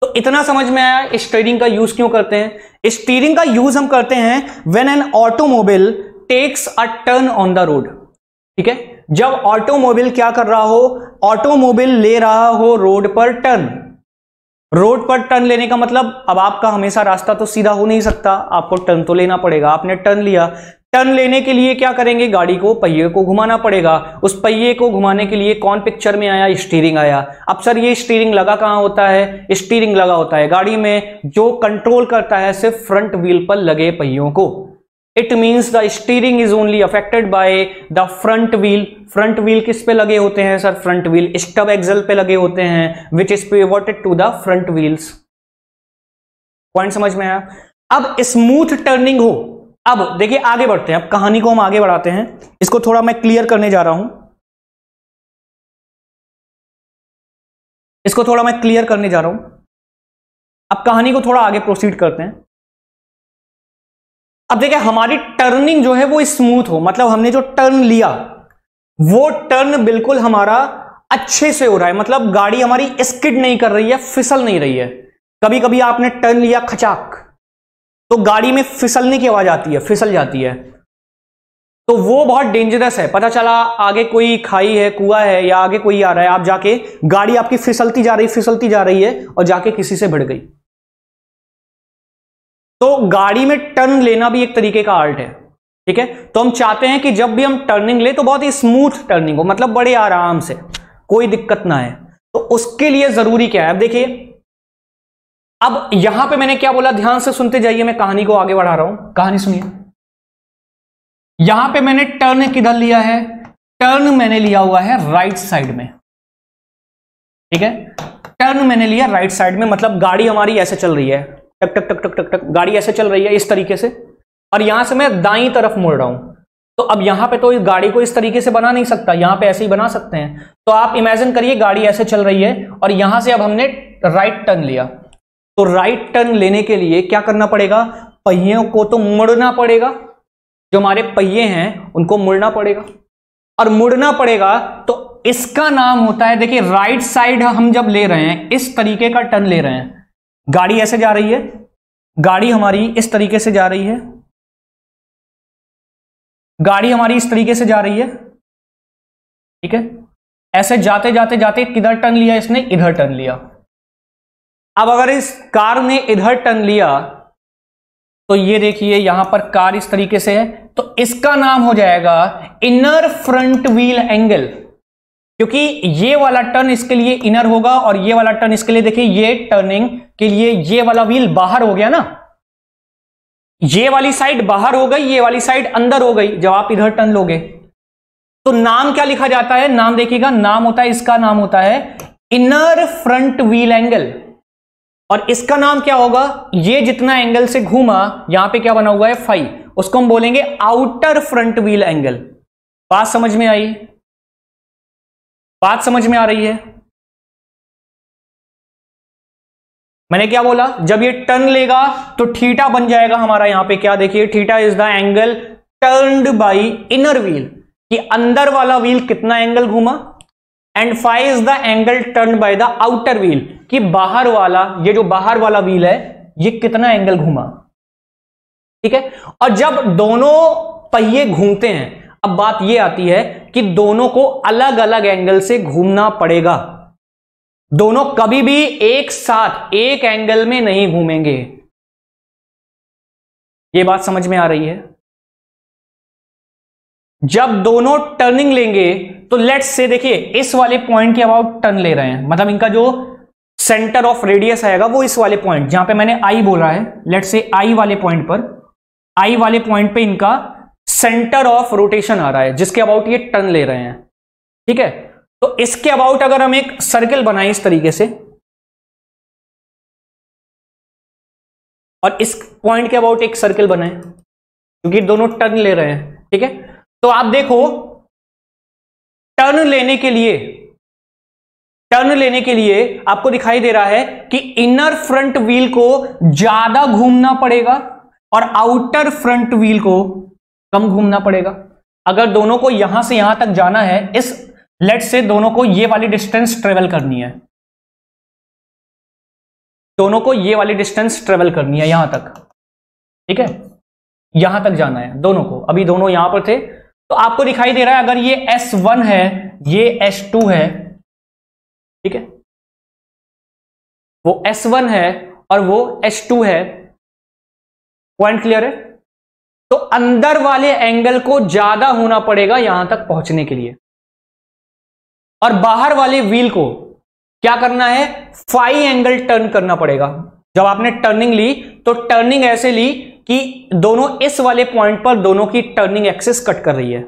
तो इतना समझ में आया स्टीयरिंग का यूज क्यों करते हैं। स्टीयरिंग का यूज हम करते हैं when an automobile takes a turn on the road. ठीक है, जब ऑटोमोबाइल क्या कर रहा हो, ऑटोमोबाइल ले रहा हो रोड पर टर्न। रोड पर टर्न लेने का मतलब, अब आपका हमेशा रास्ता तो सीधा हो नहीं सकता, आपको टर्न तो लेना पड़ेगा। आपने टर्न लिया, टर्न लेने के लिए क्या करेंगे? गाड़ी को, पहिए को घुमाना पड़ेगा। उस पहिए को घुमाने के लिए कौन पिक्चर में आया? स्टीयरिंग आया। अब सर ये स्टीयरिंग लगा कहां होता है? स्टीयरिंग लगा होता है गाड़ी में, जो कंट्रोल करता है सिर्फ फ्रंट व्हील पर लगे पहियों को। It means the steering is only affected by the front wheel. Front wheel किस पे लगे होते हैं sir? Front wheel stub axle पे लगे होते हैं, which is pivoted to the front wheels. Point समझ में आया? अब स्मूथ टर्निंग हो, अब देखिए आगे बढ़ते हैं, अब कहानी को हम आगे बढ़ाते हैं। इसको थोड़ा मैं क्लियर करने जा रहा हूं, इसको थोड़ा मैं क्लियर करने जा रहा हूं। अब कहानी को थोड़ा आगे प्रोसीड करते हैं। अब देखिए हमारी टर्निंग जो है वो स्मूथ हो, मतलब हमने जो टर्न लिया वो टर्न बिल्कुल हमारा अच्छे से हो रहा है, मतलब गाड़ी हमारी स्किड नहीं कर रही है, फिसल नहीं रही है। कभी कभी आपने टर्न लिया खचाक, तो गाड़ी में फिसलने की आवाज आती है, फिसल जाती है, तो वो बहुत डेंजरस है। पता चला आगे कोई खाई है, कुआं है, या आगे कोई आ रहा है, आप जाके गाड़ी आपकी फिसलती जा रही है और जाके किसी से भिड़ गई। तो गाड़ी में टर्न लेना भी एक तरीके का आर्ट है, ठीक है। तो हम चाहते हैं कि जब भी हम टर्निंग ले तो बहुत ही स्मूथ टर्निंग हो, मतलब बड़े आराम से, कोई दिक्कत ना है। तो उसके लिए जरूरी क्या है, अब देखिए, अब यहां पे मैंने क्या बोला, ध्यान से सुनते जाइए, मैं कहानी को आगे बढ़ा रहा हूं, कहानी सुनिए। यहां पे मैंने टर्न किधर लिया है, टर्न मैंने लिया हुआ है राइट साइड में, ठीक है। टर्न मैंने लिया राइट साइड में, मतलब गाड़ी हमारी ऐसे चल रही है, टक टक टक टक टक टक, गाड़ी ऐसे चल रही है इस तरीके से, और यहां से मैं दाईं तरफ मुड़ रहा हूं। तो अब यहां पे तो इस गाड़ी को इस तरीके से बना नहीं सकता, यहां पे ऐसे ही बना सकते हैं। तो आप इमेजिन करिए गाड़ी ऐसे चल रही है और यहां से अब हमने राइट टर्न लिया। तो राइट टर्न लेने के लिए क्या करना पड़ेगा, पहियों को तो मुड़ना पड़ेगा, जो हमारे पहिए हैं उनको मुड़ना पड़ेगा, और मुड़ना पड़ेगा तो इसका नाम होता है, देखिए राइट साइड हम जब ले रहे हैं, इस तरीके का टर्न ले रहे हैं, गाड़ी ऐसे जा रही है, गाड़ी हमारी इस तरीके से जा रही है, गाड़ी हमारी इस तरीके से जा रही है, ठीक है। ऐसे जाते जाते जाते किधर टर्न लिया इसने, इधर टर्न लिया। अब अगर इस कार ने इधर टर्न लिया तो ये देखिए यहां पर कार इस तरीके से है, तो इसका नाम हो जाएगा इनर फ्रंट व्हील एंगल, क्योंकि ये वाला टर्न इसके लिए इनर होगा और ये वाला टर्न इसके लिए, देखिए ये टर्निंग के लिए ये वाला व्हील बाहर हो गया ना, ये वाली साइड बाहर हो गई, ये वाली साइड अंदर हो गई जब आप इधर टर्न लोगे। तो नाम क्या लिखा जाता है, नाम देखिएगा, नाम होता है, इसका नाम होता है इनर फ्रंट व्हील एंगल, और इसका नाम क्या होगा, ये जितना एंगल से घूमा, यहां पे क्या बना हुआ है फाई, उसको हम बोलेंगे आउटर फ्रंट व्हील एंगल। बात समझ में आई, बात समझ में आ रही है। मैंने क्या बोला, जब ये टर्न लेगा तो थीटा बन जाएगा हमारा, यहां पे क्या देखिए, theta is the angle turned by inner wheel, कि अंदर वाला व्हील कितना एंगल घूमा, and phi is the angle turned by the outer wheel, कि बाहर वाला, ये जो बाहर वाला व्हील है ये कितना एंगल घूमा, ठीक है। और जब दोनों पहिए घूमते हैं, अब बात ये आती है कि दोनों को अलग अलग एंगल से घूमना पड़ेगा, दोनों कभी भी एक साथ एक एंगल में नहीं घूमेंगे। ये बात समझ में आ रही है। जब दोनों टर्निंग लेंगे तो लेट्स से, देखिए इस वाले पॉइंट के अबाउट टर्न ले रहे हैं, मतलब इनका जो सेंटर ऑफ रेडियस आएगा वो इस वाले पॉइंट, जहां पे मैंने आई बोला है, लेट्स से आई वाले पॉइंट पर, आई वाले पॉइंट पे इनका सेंटर ऑफ रोटेशन आ रहा है, जिसके अबाउट ये टर्न ले रहे हैं, ठीक है। तो इसके अबाउट अगर हम एक सर्कल बनाएं इस तरीके से, और इस पॉइंट के अबाउट एक सर्कल बनाएं, क्योंकि दोनों टर्न ले रहे हैं, ठीक है। तो आप देखो, टर्न लेने के लिए आपको दिखाई दे रहा है कि इनर फ्रंट व्हील को ज्यादा घूमना पड़ेगा और आउटर फ्रंट व्हील को कम घूमना पड़ेगा। अगर दोनों को यहां से यहां तक जाना है, इस लेट्स से दोनों को ये वाली डिस्टेंस ट्रेवल करनी है, दोनों को ये वाली डिस्टेंस ट्रेवल करनी है यहां तक, ठीक है, यहां तक जाना है दोनों को। अभी दोनों यहां पर थे, तो आपको दिखाई दे रहा है अगर ये S1 है, ये S2 है, ठीक है, वो S1 है और वो S2 है, पॉइंट क्लियर है। तो अंदर वाले एंगल को ज्यादा होना पड़ेगा यहां तक पहुंचने के लिए, और बाहर वाले व्हील को क्या करना है, फाई एंगल टर्न करना पड़ेगा। जब आपने टर्निंग ली तो टर्निंग ऐसे ली कि दोनों इस वाले पॉइंट पर दोनों की टर्निंग एक्सिस कट कर रही है,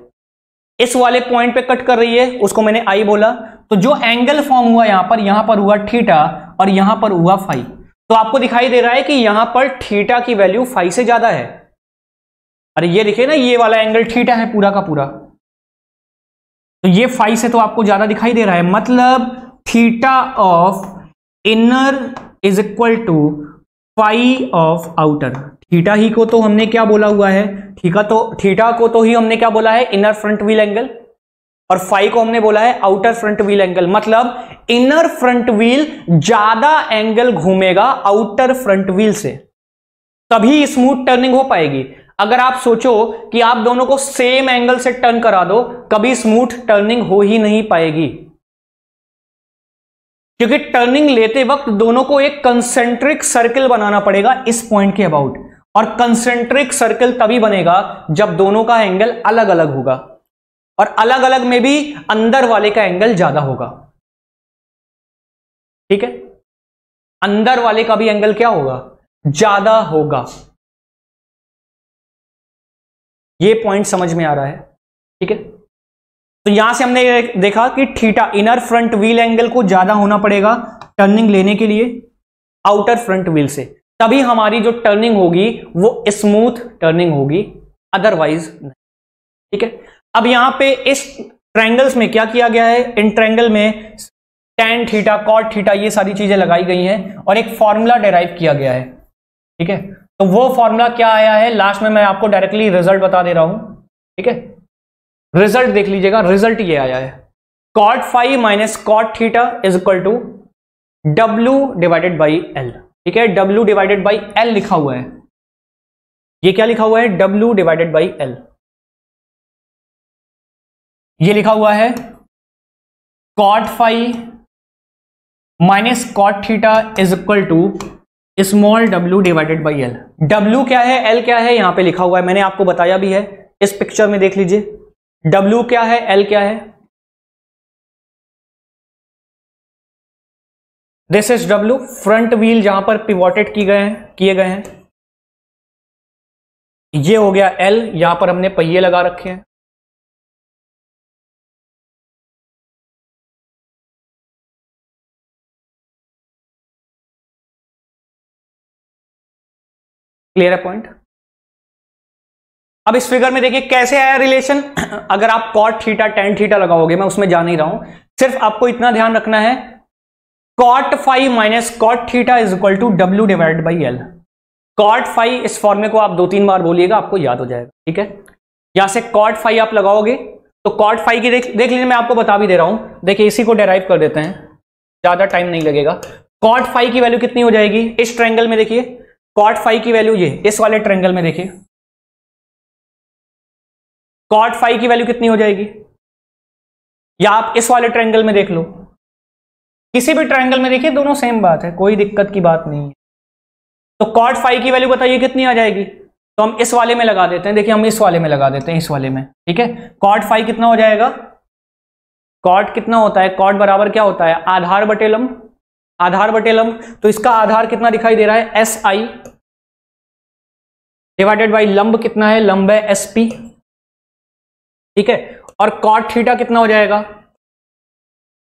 इस वाले पॉइंट पे कट कर रही है, उसको मैंने आई बोला। तो जो एंगल फॉर्म हुआ यहां पर हुआ थीटा और यहां पर हुआ फाई। तो आपको दिखाई दे रहा है कि यहां पर थीटा की वैल्यू फाई से ज्यादा है। अरे ये देखिए ना, ये वाला एंगल थीटा है पूरा का पूरा, तो ये फाई से तो आपको ज्यादा दिखाई दे रहा है, मतलब theta of inner is equal to phi of outer. Theta ही को तो हमने क्या बोला हुआ है, थीटा को तो ही हमने क्या बोला है, इनर फ्रंट व्हील एंगल, और फाई को हमने बोला है आउटर फ्रंट व्हील एंगल। मतलब इनर फ्रंट व्हील ज्यादा एंगल घूमेगा आउटर फ्रंट व्हील से, तभी स्मूथ टर्निंग हो पाएगी। अगर आप सोचो कि आप दोनों को सेम एंगल से टर्न करा दो, कभी स्मूथ टर्निंग हो ही नहीं पाएगी, क्योंकि टर्निंग लेते वक्त दोनों को एक कंसेंट्रिक सर्किल बनाना पड़ेगा इस पॉइंट के अबाउट, और कंसेंट्रिक सर्किल तभी बनेगा जब दोनों का एंगल अलग अलग होगा, और अलग अलग में भी अंदर वाले का एंगल ज्यादा होगा। ठीक है, अंदर वाले का भी एंगल क्या होगा, ज्यादा होगा। ये पॉइंट समझ में आ रहा है? ठीक है, तो यहां से हमने देखा कि theta inner front wheel angle को ज्यादा होना पड़ेगा टर्निंग लेने के लिए आउटर फ्रंट व्हील से, तभी हमारी जो टर्निंग होगी वो स्मूथ टर्निंग होगी, अदरवाइज नहीं। ठीक है, अब यहां पे इस ट्रायंगल्स में क्या किया गया है, इन ट्रायंगल में tan थीटा कॉट थीटा ये सारी चीजें लगाई गई हैं और एक फॉर्मूला डेराइव किया गया है। ठीक है, तो वो फॉर्मूला क्या आया है, लास्ट में मैं आपको डायरेक्टली रिजल्ट बता दे रहा हूं। ठीक है, रिजल्ट देख लीजिएगा, रिजल्ट ये आया है, cot phi minus cot theta is equal to W divided by L। ठीक है, W डिवाइडेड बाई L लिखा हुआ है, ये क्या लिखा हुआ है, W डिवाइडेड बाई L। ये लिखा हुआ है cot phi minus cot theta is equal to small w divided by L। W क्या है, L क्या है, यहां पे लिखा हुआ है, मैंने आपको बताया भी है, इस पिक्चर में देख लीजिए। W क्या है, L क्या है, this is W, front wheel जहां पर पिवोटेड किए गए हैं, ये हो गया L, यहां पर हमने पहिए लगा रखे हैं। क्लियर है पॉइंट? अब इस फिगर में देखिए कैसे आया रिलेशन। अगर आप कॉट थीटा टेन थीटा लगाओगे, मैं उसमें जा नहीं रहा हूं, सिर्फ आपको इतना ध्यान रखना है, cot phi minus cot theta is equal to W divided by L। Cot phi इस फॉर्मूले को आप 2-3 बार बोलिएगा, आपको याद हो जाएगा। ठीक है, यहां से कॉट फाई आप लगाओगे तो कॉट फाई की देख लीजिए, मैं आपको बता भी दे रहा हूं, देखिए इसी को डेराइव कर देते हैं, ज्यादा टाइम नहीं लगेगा। कॉट फाई की वैल्यू कितनी हो जाएगी इस ट्रायंगल में, देखिए कॉट फाई की वैल्यू, ये इस वाले ट्रायंगल में देखिए कॉट फाई की वैल्यू कितनी हो जाएगी, या आप इस वाले ट्रायंगल में देख लो, किसी भी ट्रायंगल में देखिए दोनों सेम बात है, कोई दिक्कत की बात नहीं है। तो कॉट फाई की वैल्यू बताइए कितनी आ जाएगी, तो हम इस वाले में लगा देते हैं, देखिए हम इस वाले में लगा देते हैं, इस वाले में। ठीक है, कॉट फाई कितना हो जाएगा, कॉट कितना होता है, कॉट बराबर क्या होता है, आधार बटे लंब, आधार बटे लंब, तो इसका आधार कितना दिखाई दे रहा है, SI डिवाइडेड बाई लंब कितना है, लंब है SP। ठीक है, और कॉट थीटा कितना हो जाएगा,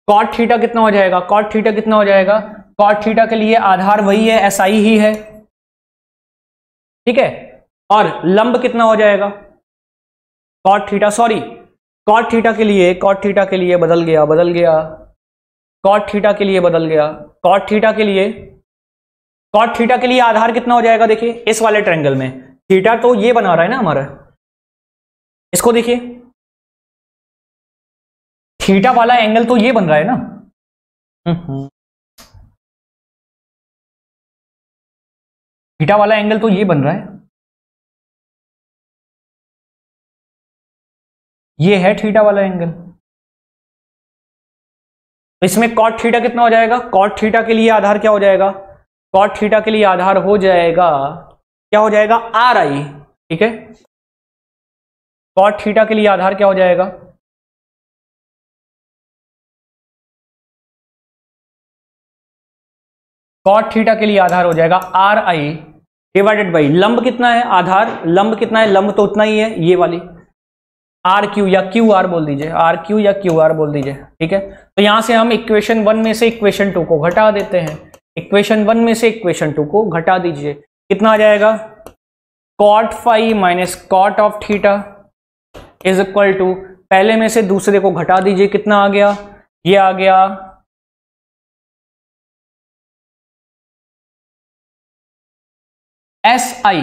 कॉट थीटा कितना हो जाएगा, कॉट थीटा कितना हो जाएगा, कॉट थीटा के लिए आधार वही है, SI ही है। ठीक है, और लंब कितना हो जाएगा, cot theta, sorry cot theta के लिए, कॉट थीटा के लिए बदल गया, कॉट थीटा के लिए बदल गया, कॉट थीटा के लिए, कॉट थीटा के लिए आधार कितना हो जाएगा, देखिए इस वाले ट्रायंगल में, थीटा तो ये बना रहा है ना हमारा, इसको देखिए थीटा वाला एंगल तो ये बन रहा है ना, थीटा वाला एंगल तो ये बन रहा है, ये है थीटा वाला एंगल। इसमें कॉट थीटा कितना हो जाएगा, कॉट थीटा के लिए आधार क्या हो जाएगा, कॉट थीटा के लिए आधार हो जाएगा, क्या हो जाएगा, RI। ठीक है, कॉट थीटा के लिए आधार क्या हो जाएगा, कॉट थीटा के लिए आधार हो जाएगा RI डिवाइडेड बाई लंब कितना है, आधार लंब कितना है, लंब तो उतना ही है, ये वाली RQ या QR बोल दीजिए, RQ या QR बोल दीजिए। ठीक है, तो यहां से हम इक्वेशन 1 में से इक्वेशन 2 को घटा देते हैं, इक्वेशन 1 में से इक्वेशन 2 को घटा दीजिए, कितना आ जाएगा, cot phi minus cot of theta is equal to, पहले में से दूसरे को घटा दीजिए, कितना आ गया, ये आ गया SI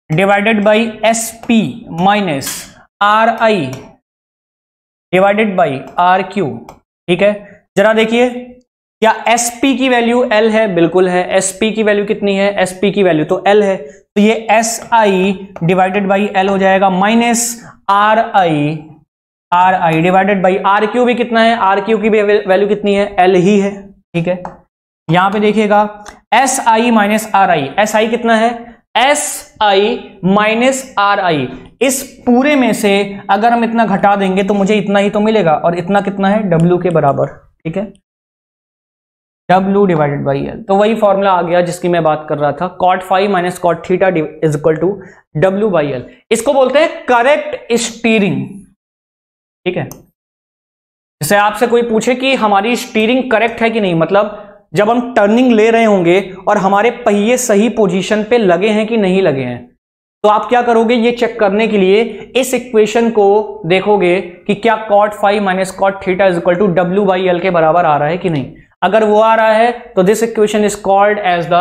divided by SP minus RI divided by RQ। ठीक है, जरा देखिए क्या SP की वैल्यू L है? बिल्कुल है। SP की वैल्यू कितनी है? SP की वैल्यू तो L है, तो ये SI डिवाइडेड बाई L हो जाएगा, minus RI divided by RQ भी कितना है? RQ की भी वैल्यू कितनी है? L ही है। ठीक है, यहां पे देखिएगा SI माइनस RI, SI कितना है? SI minus RI। इस पूरे में से अगर हम इतना घटा देंगे तो मुझे इतना ही तो मिलेगा, और इतना कितना है? W के बराबर। ठीक है, W डिवाइडेड बाई L। तो वही फॉर्मूला आ गया जिसकी मैं बात कर रहा था, cot phi minus cot theta is equal to W by L। इसको बोलते हैं करेक्ट स्टीयरिंग। ठीक है, जैसे आपसे कोई पूछे कि हमारी स्टीयरिंग करेक्ट है कि नहीं, मतलब जब हम टर्निंग ले रहे होंगे और हमारे पहिए सही पोजीशन पे लगे हैं कि नहीं लगे हैं, तो आप क्या करोगे? ये चेक करने के लिए इस इक्वेशन को देखोगे कि क्या cot phi minus cot theta is equal to W by L के बराबर आ रहा है कि नहीं। अगर वो आ रहा है तो this equation is called as the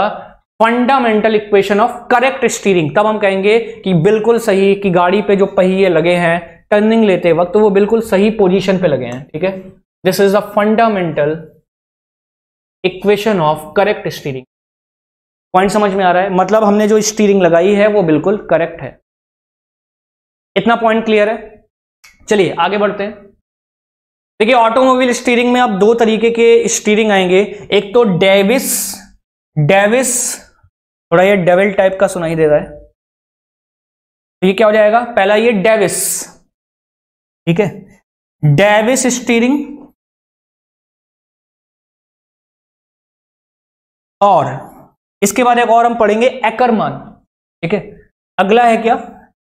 fundamental equation of correct steering. तब हम कहेंगे कि बिल्कुल सही, कि गाड़ी पे जो पहिए लगे हैं टर्निंग लेते वक्त तो वो बिल्कुल सही पोजीशन पे लगे हैं। ठीक है, this is the fundamental equation of correct steering. Point समझ में आ रहा है? मतलब हमने जो स्टीयरिंग लगाई है वो बिल्कुल करेक्ट है। इतना पॉइंट क्लियर है? चलिए आगे बढ़ते हैं। देखिए, ऑटोमोबाइल स्टीयरिंग में अब दो तरीके के स्टीयरिंग आएंगे। एक तो डेविस, थोड़ा ये डेविल टाइप का सुनाई दे रहा है, तो ये क्या हो जाएगा? पहला ये डेविस। ठीक है, डेविस स्टीयरिंग, और इसके बाद एक और हम पढ़ेंगे एकरमान। ठीक है, अगला है क्या?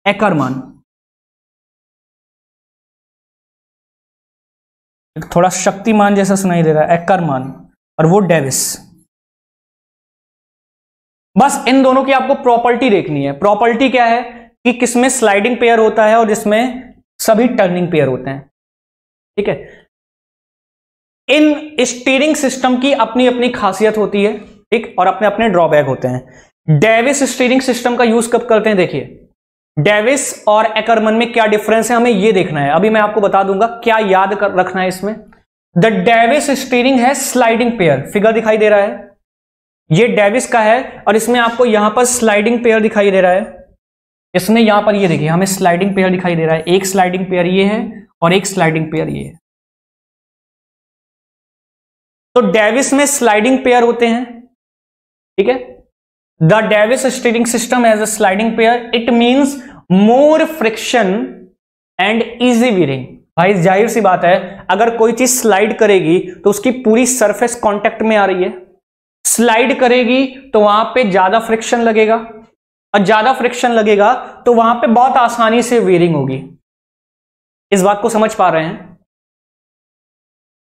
एकरमान। थोड़ा शक्तिमान जैसा सुनाई दे रहा है, एकरमान, और वो डेविस। बस इन दोनों की आपको प्रॉपर्टी देखनी है। प्रॉपर्टी क्या है? कि किसमें स्लाइडिंग पेयर होता है और जिसमें सभी टर्निंग पेयर होते हैं। ठीक है, इन स्टीयरिंग सिस्टम की अपनी अपनी खासियत होती है, ठीक, और अपने अपने ड्रॉबैक होते हैं। डेविस स्टीयरिंग सिस्टम का यूज कब करते हैं? देखिए, डेविस और एकरमन में क्या डिफरेंस है हमें ये देखना है। अभी मैं आपको बता दूंगा क्या याद रखना है इसमें। द डेविस स्टीयरिंग है स्लाइडिंग पेयर, फिगर दिखाई दे रहा है, ये डेविस का है, और इसमें आपको यहां पर स्लाइडिंग पेयर दिखाई दे रहा है। इसमें यहां पर ये देखिए हमें स्लाइडिंग पेयर दिखाई दे रहा है, एक स्लाइडिंग पेयर ये है और एक स्लाइडिंग पेयर ये है। तो डेविस में स्लाइडिंग पेयर होते हैं। ठीक है, the Davis steering system as a sliding pair, it means more friction and easy wearing. भाई जाहिर सी बात है, अगर कोई चीज स्लाइड करेगी तो उसकी पूरी सरफेस कांटेक्ट में आ रही है, स्लाइड करेगी तो वहां पे ज्यादा फ्रिक्शन लगेगा, और ज्यादा फ्रिक्शन लगेगा तो वहां पे बहुत आसानी से वीरिंग होगी। इस बात को समझ पा रहे हैं?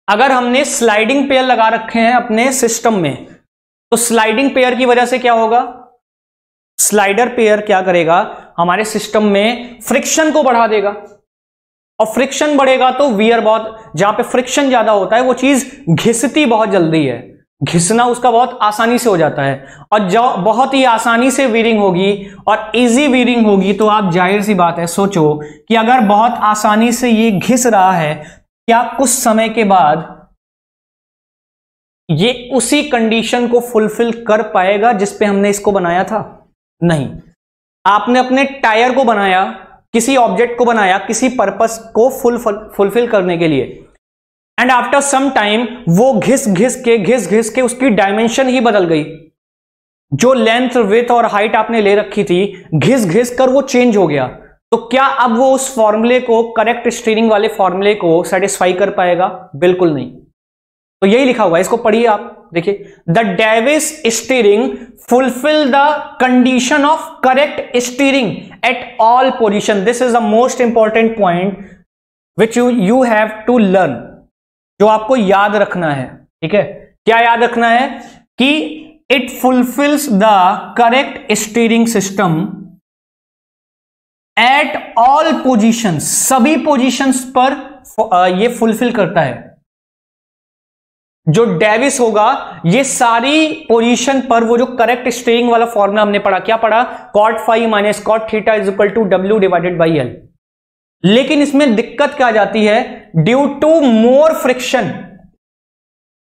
अगर हमने स्लाइडिंग पेयर लगा रखे हैं अपने सिस्टम में, तो स्लाइडिंग पेयर की वजह से क्या होगा? स्लाइडर पेयर क्या करेगा? हमारे सिस्टम में फ्रिक्शन को बढ़ा देगा, और फ्रिक्शन बढ़ेगा तो वियर बहुत, जहां पे फ्रिक्शन ज्यादा होता है वो चीज घिसती बहुत जल्दी है, घिसना उसका बहुत आसानी से हो जाता है, और जो बहुत ही आसानी से वीरिंग होगी और इजी वीरिंग होगी, तो आप जाहिर सी बात है सोचो कि अगर बहुत आसानी से ये घिस रहा है, क्या कुछ समय के बाद ये उसी कंडीशन को फुलफिल कर पाएगा जिस पे हमने इसको बनाया था? नहीं। आपने अपने टायर को बनाया, किसी ऑब्जेक्ट को बनाया किसी पर्पस को फुलफिल करने के लिए, एंड आफ्टर सम टाइम वो घिस घिस के उसकी डायमेंशन ही बदल गई। जो लेंथ, विड्थ और हाइट आपने ले रखी थी, घिस घिस कर वो चेंज हो गया, तो क्या अब वो उस फॉर्मूले को, करेक्ट स्टीयरिंग वाले फॉर्मूले को सेटिस्फाई कर पाएगा? बिल्कुल नहीं। तो यही लिखा हुआ है, इसको पढ़िए आप, देखिए, the Davis steering fulfill the condition of correct steering at all position. This is the most important point which you have to learn, जो आपको याद रखना है। ठीक है, क्या याद रखना है? कि it fulfils the correct steering system at all positions, सभी पोजीशंस पर ये फुलफिल करता है। जो डेविस होगा ये सारी पोजीशन पर, वो जो करेक्ट स्टीयरिंग वाला फॉर्मूला हमने पढ़ा, क्या पढ़ा? cot phi minus cot theta is equal to W divided by L। लेकिन इसमें दिक्कत क्या आ जाती है? ड्यू टू मोर फ्रिक्शन,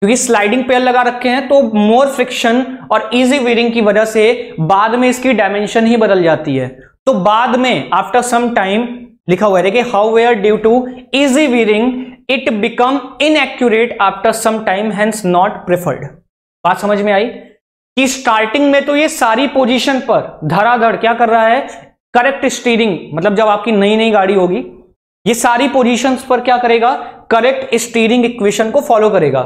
क्योंकि स्लाइडिंग पेयर लगा रखे हैं तो मोर फ्रिक्शन और इजी वीयरिंग की वजह से बाद में इसकी डायमेंशन ही बदल जाती है। तो बाद में आफ्टर सम टाइम लिखा हुआ है, देखिए how wear due to easy wearing it become inaccurate after some time hence not preferred. बात समझ में आई कि स्टार्टिंग में तो ये सारी पोजीशन पर धड़ाधड़ क्या कर रहा है, करेक्ट स्टीयरिंग, मतलब जब आपकी नई नई गाड़ी होगी ये सारी पोजीशंस पर क्या करेगा, करेक्ट स्टीयरिंग इक्वेशन को फॉलो करेगा।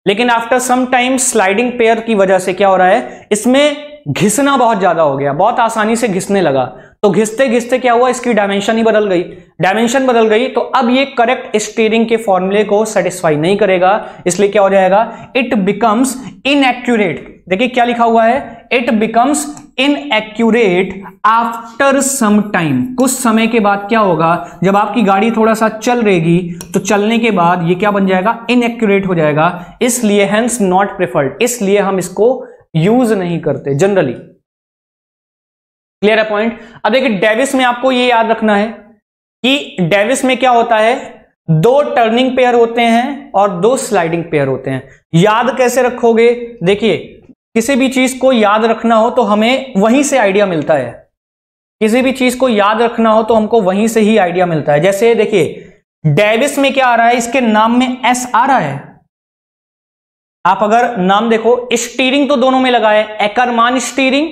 लेकिन after some time sliding pair की वजह से क्या हो रहा है, इसमें घिसना बहुत ज्यादा हो गया, बहुत आसानी से घिसने लगा। तो घिसते घिसते क्या हुआ, इसकी डायमेंशन ही बदल गई। डायमेंशन बदल गई तो अब ये करेक्ट स्टीयरिंग के फॉर्मूले को सेटिस्फाई नहीं करेगा, इसलिए क्या हो जाएगा, इट बिकम्स इनएक्यूरेट। देखिए क्या लिखा हुआ है, it becomes inaccurate after some time. कुछ समय के बाद क्या होगा, जब आपकी गाड़ी थोड़ा सा चल रहेगी तो चलने के बाद ये क्या बन जाएगा, इनएक्यूरेट हो जाएगा। इसलिए हेंस नॉट प्रेफर्ड, इसलिए हम इसको यूज नहीं करते जनरली। क्लियर है पॉइंट। अब देखिए डेविस में आपको ये याद रखना है कि डेविस में क्या होता है, 2 टर्निंग पेयर होते हैं और 2 स्लाइडिंग पेयर होते हैं। याद कैसे रखोगे, देखिए किसी भी चीज को याद रखना हो तो हमें वहीं से आइडिया मिलता है। किसी भी चीज को याद रखना हो तो हमको वहीं से ही आइडिया मिलता है। जैसे देखिए डेविस में क्या आ रहा है, इसके नाम में एस आ रहा है। आप अगर नाम देखो, स्टीयरिंग तो दोनों में लगा है, एकरमान स्टीयरिंग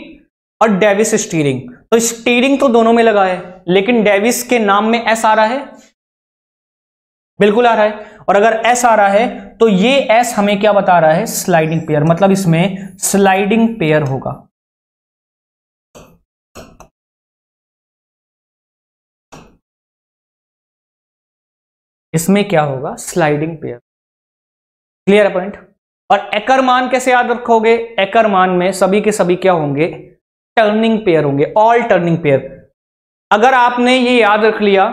और डेविस स्टीयरिंग। तो स्टीयरिंग तो दोनों में लगा है, लेकिन डेविस के नाम में एस आ रहा है, बिल्कुल आ रहा है। और अगर एस आ रहा है तो ये एस हमें क्या बता रहा है, स्लाइडिंग पेयर, मतलब इसमें स्लाइडिंग पेयर होगा। इसमें क्या होगा, स्लाइडिंग पेयर। क्लियर है पॉइंट। और एकरमान कैसे याद रखोगे, एकरमान में सभी के सभी क्या होंगे, टर्निंग पेयर होंगे, ऑल टर्निंग पेयर। अगर आपने ये याद रख लिया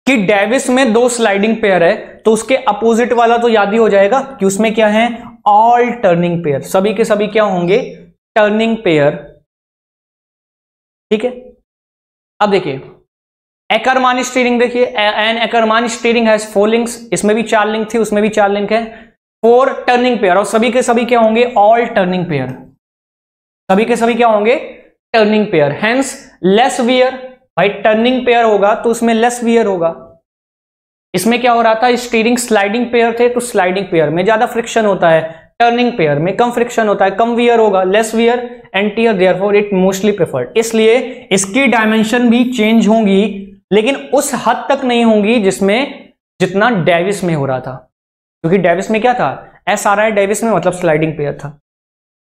कि डेविस में 2 स्लाइडिंग पेयर है तो उसके अपोजिट वाला तो याद ही हो जाएगा कि उसमें क्या है, ऑल टर्निंग पेयर, सभी के सभी क्या होंगे, टर्निंग पेयर। ठीक है। अब देखिए एकरमान स्टीयरिंग, देखिए एन एकरमान स्टीयरिंग हैज 4 लिंक्स, इसमें भी 4 लिंक थी, उसमें भी 4 लिंक है, 4 टर्निंग पेयर, और सभी के सभी क्या होंगे, ऑल टर्निंग पेयर, सभी के सभी क्या होंगे, turning pair. Hence less wear, भाई टर्निंग पेयर होगा तो उसमें लेस वियर होगा। इसमें क्या हो रहा था, स्टीयरिंग स्लाइडिंग पेयर थे तो स्लाइडिंग पेयर में ज्यादा फ्रिक्शन होता है, टर्निंग पेयर में कम फ्रिक्शन होता है, कम वियर होगा, less wear and tear, therefore it mostly preferred. इसलिए इसकी डायमेंशन भी चेंज होंगी, लेकिन उस हद तक नहीं होंगी जितना डेविस में हो रहा था, क्योंकि डेविस में क्या था, एस आ रहा है डेविस में, मतलब स्लाइडिंग पेयर था।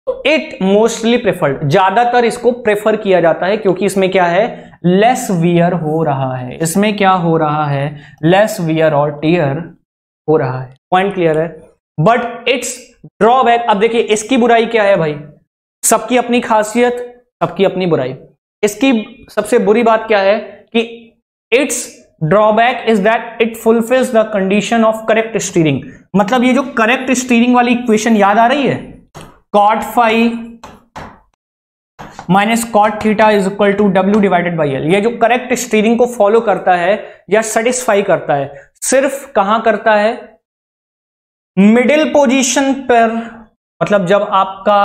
तो इट मोस्टली प्रेफर्ड, ज्यादातर इसको प्रेफर किया जाता है, क्योंकि इसमें क्या है, लेस वियर हो रहा है। इसमें क्या हो रहा है, लेस वियर और टियर हो रहा है। पॉइंट क्लियर है। बट इट्स ड्रॉबैक, अब देखिए इसकी बुराई क्या है भाई, सबकी अपनी खासियत, सबकी अपनी बुराई। इसकी सबसे बुरी बात क्या है कि it's drawback is that it fulfils the condition of correct steering. मतलब ये जो करेक्ट स्टीयरिंग वाली इक्वेशन याद आ रही है, cot phi minus cot theta is equal to W divided by L, ये जो करेक्ट स्टीयरिंग को फॉलो करता है या सेटिस्फाई करता है, सिर्फ कहां करता है, मिडिल पोजीशन पर। मतलब जब आपका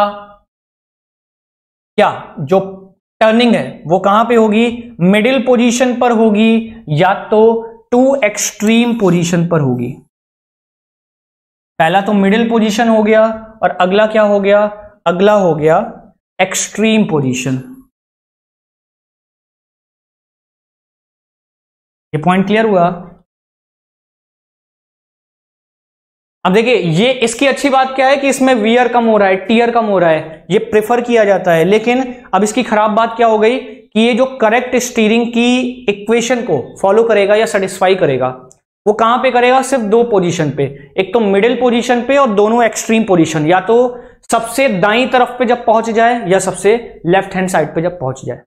क्या जो टर्निंग है वो कहां पे होगी, मिडिल पोजीशन पर होगी, या तो 2 एक्सट्रीम पोजीशन पर होगी। पहला तो मिडिल पोजीशन हो गया और अगला क्या हो गया, अगला हो गया एक्सट्रीम पोजीशन। ये पॉइंट क्लियर हुआ। अब देखिए ये इसकी अच्छी बात क्या है कि इसमें वियर कम हो रहा है, टियर कम हो रहा है, ये प्रेफर किया जाता है। लेकिन अब इसकी खराब बात क्या हो गई कि ये जो करेक्ट स्टीयरिंग की इक्वेशन को फॉलो करेगा या सेटिस्फाई करेगा, वो कहां पे करेगा, सिर्फ 2 पोजीशन पे, एक तो मिडिल पोजीशन पे और दोनों एक्सट्रीम पोजीशन, या तो सबसे दाईं तरफ पे जब पहुंच जाए या सबसे लेफ्ट हैंड साइड पे जब पहुंच जाए।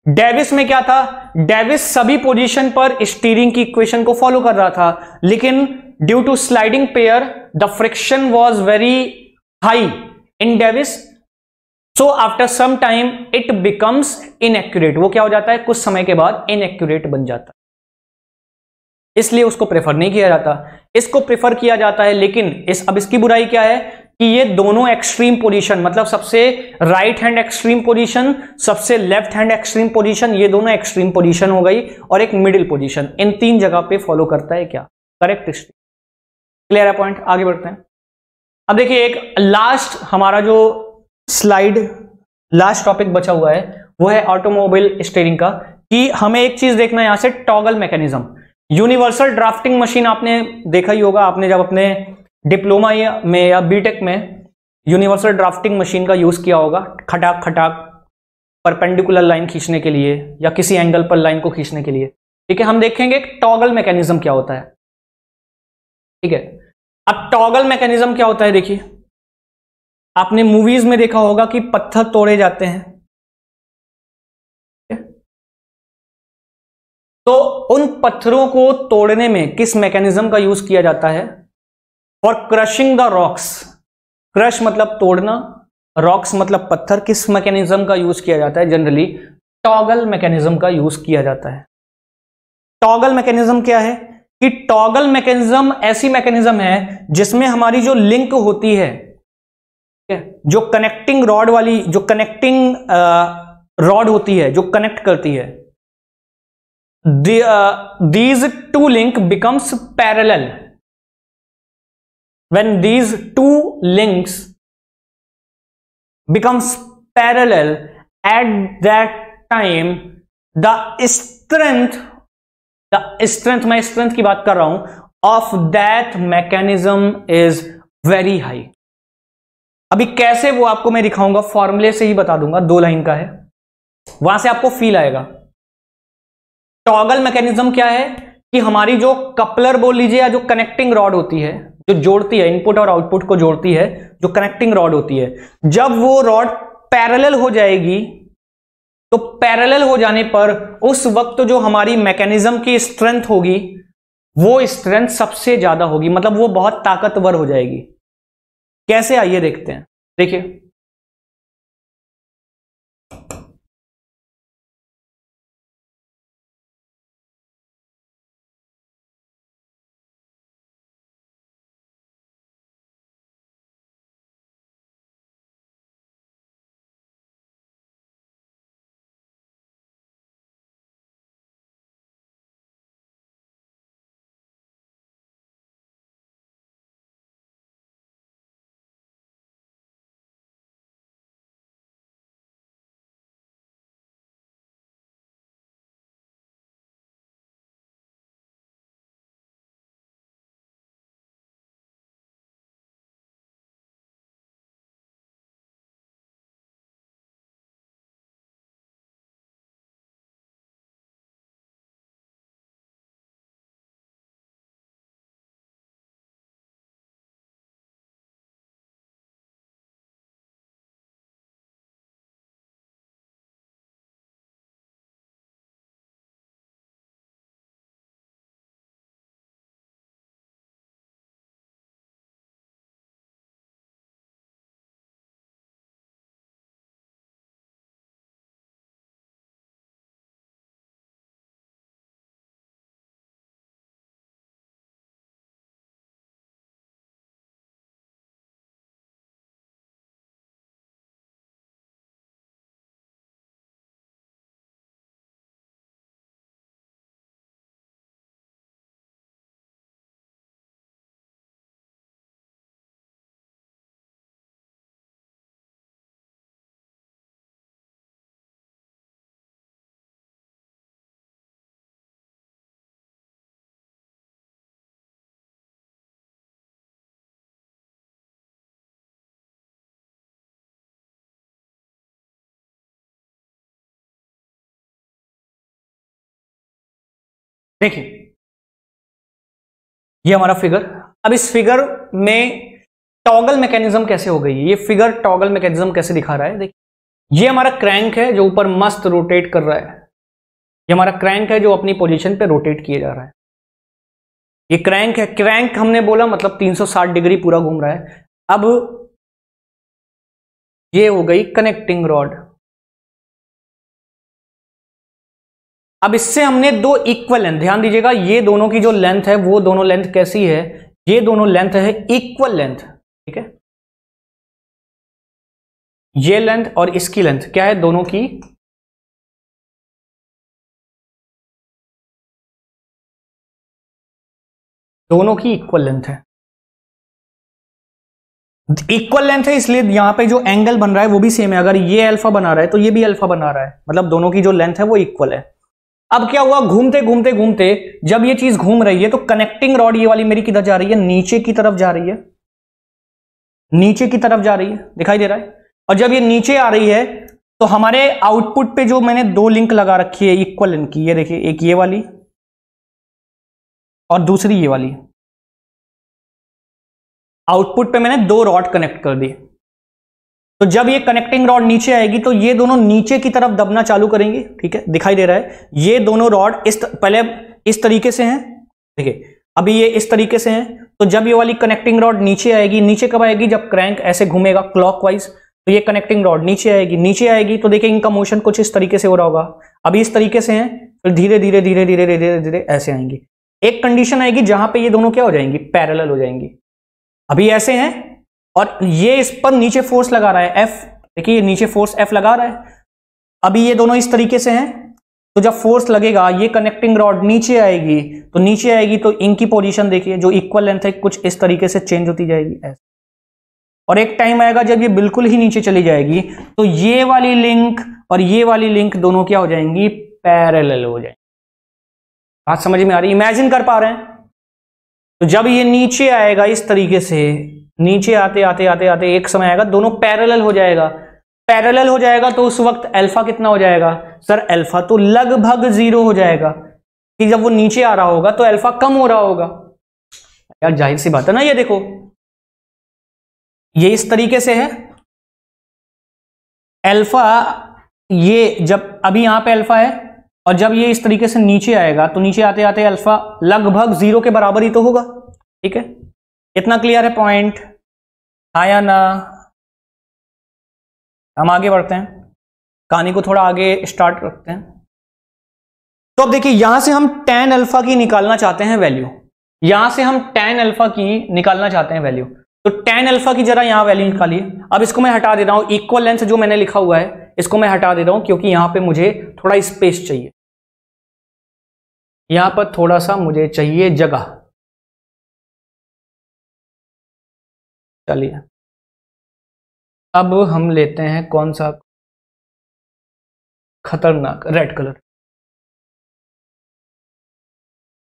डेविस में क्या था, डेविस सभी पोजीशन पर स्टीयरिंग की इक्वेशन को फॉलो कर रहा था, लेकिन due to sliding pair the friction was very high in Davis, so after some time it becomes inaccurate. वो क्या हो जाता है, कुछ समय के बाद इनएक्यूरेट बन जाता है, इसलिए उसको प्रेफर नहीं किया जाता। इसको प्रिफर किया जाता है, लेकिन अब इसकी बुराई क्या है कि ये दोनों एक्सट्रीम पोजीशन, मतलब सबसे राइट हैंड एक्सट्रीम पोजीशन, सबसे लेफ्ट हैंड एक्सट्रीम पोजीशन, ये दोनों एक्सट्रीम पोजीशन हो गई, और एक मिडिल पोजीशन, इन 3 जगह पे फॉलो करता है क्या, करेक्ट स्ट्रीम। क्लियर है पॉइंट? आगे बढ़ते हैं। अब देखिए एक लास्ट हमारा जो स्लाइड, लास्ट टॉपिक बचा हुआ है वो है ऑटोमोबाइल स्टीयरिंग का, कि हमें एक चीज देखना है यहां से, toggle mechanism. Universal drafting machine आपने देखा ही होगा, आपने जब अपने डिप्लोमा में या बीटेक में यूनिवर्सल ड्राफ्टिंग मशीन का यूज किया होगा, खटाक खटाक परपेंडिकुलर लाइन खींचने के लिए या किसी एंगल पर लाइन को खींचने के लिए। ठीक है, हम देखेंगे टॉगल मैकेनिज्म क्या होता है। ठीक है, अब टॉगल मैकेनिज्म क्या होता है, देखिए आपने मूवीज में देखा होगा कि पत्थर तोड़े जाते हैं, तो उन पत्थरों को तोड़ने में किस मैकेनिज्म का यूज किया जाता है? For crushing the rocks, crush मतलब तोड़ना, रॉक्स मतलब पत्थर, किस मैकेनिज्म का यूज किया जाता है? जनरली टॉगल मैकेनिज्म का यूज किया जाता है। टॉगल मैकेनिज्म क्या है कि टॉगल मैकेनिज्म ऐसी मैकेनिज्म है जिसमें हमारी जो लिंक होती है, जो कनेक्टिंग रॉड वाली, जो कनेक्टिंग रॉड होती है, जो कनेक्ट करती है, these two link becomes parallel. When these two links becomes parallel, at that time the strength मैं strength की बात कर रहा हूं, of that mechanism is very high. अभी कैसे वो आपको मैं दिखाऊंगा, फॉर्मूले से ही बता दूंगा, 2 लाइन का है, वहां से आपको फील आएगा। टॉगल मैकेनिज्म क्या है कि हमारी जो कपलर बोल लीजिए या जो कनेक्टिंग रॉड होती है, जो जोड़ती है इनपुट और आउटपुट को जोड़ती है, जो कनेक्टिंग रॉड होती है, जब वो रॉड पैरेलल हो जाएगी, तो पैरेलल हो जाने पर उस वक्त जो हमारी मैकेनिज्म की स्ट्रेंथ होगी वो स्ट्रेंथ सबसे ज्यादा होगी, मतलब वो बहुत ताकतवर हो जाएगी। कैसे, आइए देखते हैं। देखिए देखिए ये हमारा फिगर, अब इस फिगर में टॉगल मैकेनिज्म कैसे हो गई है, ये फिगर टॉगल मैकेनिज्म कैसे दिखा रहा है। देखिए ये हमारा क्रैंक है जो ऊपर मस्त रोटेट कर रहा है, ये हमारा क्रैंक है जो अपनी पोजीशन पे रोटेट किया जा रहा है, ये क्रैंक है। क्रैंक हमने बोला मतलब 360 डिग्री पूरा घूम रहा है। अब ये हो गई कनेक्टिंग रॉड। अब इससे हमने 2 इक्वल लेंथ, ध्यान दीजिएगा ये दोनों की जो लेंथ है वो दोनों लेंथ कैसी है, ये दोनों लेंथ है इक्वल लेंथ, ठीक है, ये लेंथ और इसकी लेंथ क्या है, दोनों की इक्वल लेंथ है। इक्वल लेंथ है इसलिए यहां पे जो एंगल बन रहा है वो भी सेम है। अगर ये अल्फा बना रहा है तो ये भी अल्फा बना रहा है, मतलब दोनों की जो लेंथ है वो इक्वल है। अब क्या हुआ, घूमते घूमते घूमते जब ये चीज घूम रही है तो कनेक्टिंग रॉड ये वाली मेरी किधर जा रही है, नीचे की तरफ जा रही है, नीचे की तरफ जा रही है, दिखाई दे रहा है। और जब ये नीचे आ रही है तो हमारे आउटपुट पे जो मैंने दो लिंक लगा रखी है इक्वल लेंथ की, ये देखिए, एक ये वाली और दूसरी ये वाली, आउटपुट पे मैंने दो रॉड कनेक्ट कर दी। तो जब ये कनेक्टिंग रॉड नीचे आएगी तो ये दोनों नीचे की तरफ दबना चालू करेंगे, ठीक है, दिखाई दे रहा है। ये दोनों रॉड पहले इस तरीके से हैं, देखिए अभी ये इस तरीके से हैं। तो जब ये वाली कनेक्टिंग रॉड नीचे आएगी, नीचे कब आएगी, जब क्रैंक ऐसे घूमेगा क्लॉकवाइज, तो ये कनेक्टिंग रॉड नीचे आएगी, नीचे आएगी तो देखिए इनका मोशन कुछ इस तरीके से हो रहा होगा। अभी इस तरीके से हैं, फिर धीरे धीरे धीरे धीरे धीरे धीरे ऐसे आएंगी। एक कंडीशन आएगी जहां पे ये दोनों क्या हो जाएंगी, पैरेलल हो जाएंगी। अभी ऐसे हैं और ये इस पर नीचे फोर्स लगा रहा है F, देखिए ये नीचे फोर्स F लगा रहा है। अभी ये दोनों इस तरीके से हैं, तो जब फोर्स लगेगा ये कनेक्टिंग रॉड नीचे आएगी, तो नीचे आएगी तो इनकी पोजीशन देखिए जो इक्वल लेंथ है कुछ इस तरीके से चेंज होती जाएगी ऐसे। और एक टाइम आएगा जब ये बिल्कुल ही नीचे चली जाएगी तो ये वाली लिंक और ये वाली लिंक दोनों क्या हो जाएंगी, पैरेलल हो जाएंगी। बात समझ में आ रही, इमेजिन कर पा रहे हैं। तो जब ये नीचे आएगा इस तरीके से, नीचे आते आते आते आते एक समय आएगा दोनों पैरेलल हो जाएगा। पैरेलल हो जाएगा तो उस वक्त अल्फा कितना हो जाएगा, सर अल्फा तो लगभग 0 हो जाएगा, कि जब वो नीचे आ रहा होगा तो अल्फा कम हो रहा होगा। यार जाहिर सी बात है ना, ये देखो ये इस तरीके से है अल्फा, ये जब अभी यहां पे अल्फा है और जब ये इस तरीके से नीचे आएगा तो नीचे आते आते अल्फा लगभग 0 के बराबर ही तो होगा, ठीक है। इतना क्लियर है पॉइंट, हाँ या ना। हम आगे बढ़ते हैं, कहानी को थोड़ा आगे स्टार्ट करते हैं। तो अब देखिए यहां से हम tan अल्फा की निकालना चाहते हैं वैल्यू, यहां से हम tan अल्फा की निकालना चाहते हैं वैल्यू। तो tan अल्फा की जरा यहां वैल्यू निकालिए। अब इसको मैं हटा दे रहा हूं, इक्वल लेंथ जो मैंने लिखा हुआ है इसको मैं हटा दे रहा हूं क्योंकि यहां पे मुझे थोड़ा स्पेस चाहिए, यहां पर थोड़ा सा मुझे चाहिए जगह। चलिए अब हम लेते हैं कौन सा खतरनाक, रेड कलर।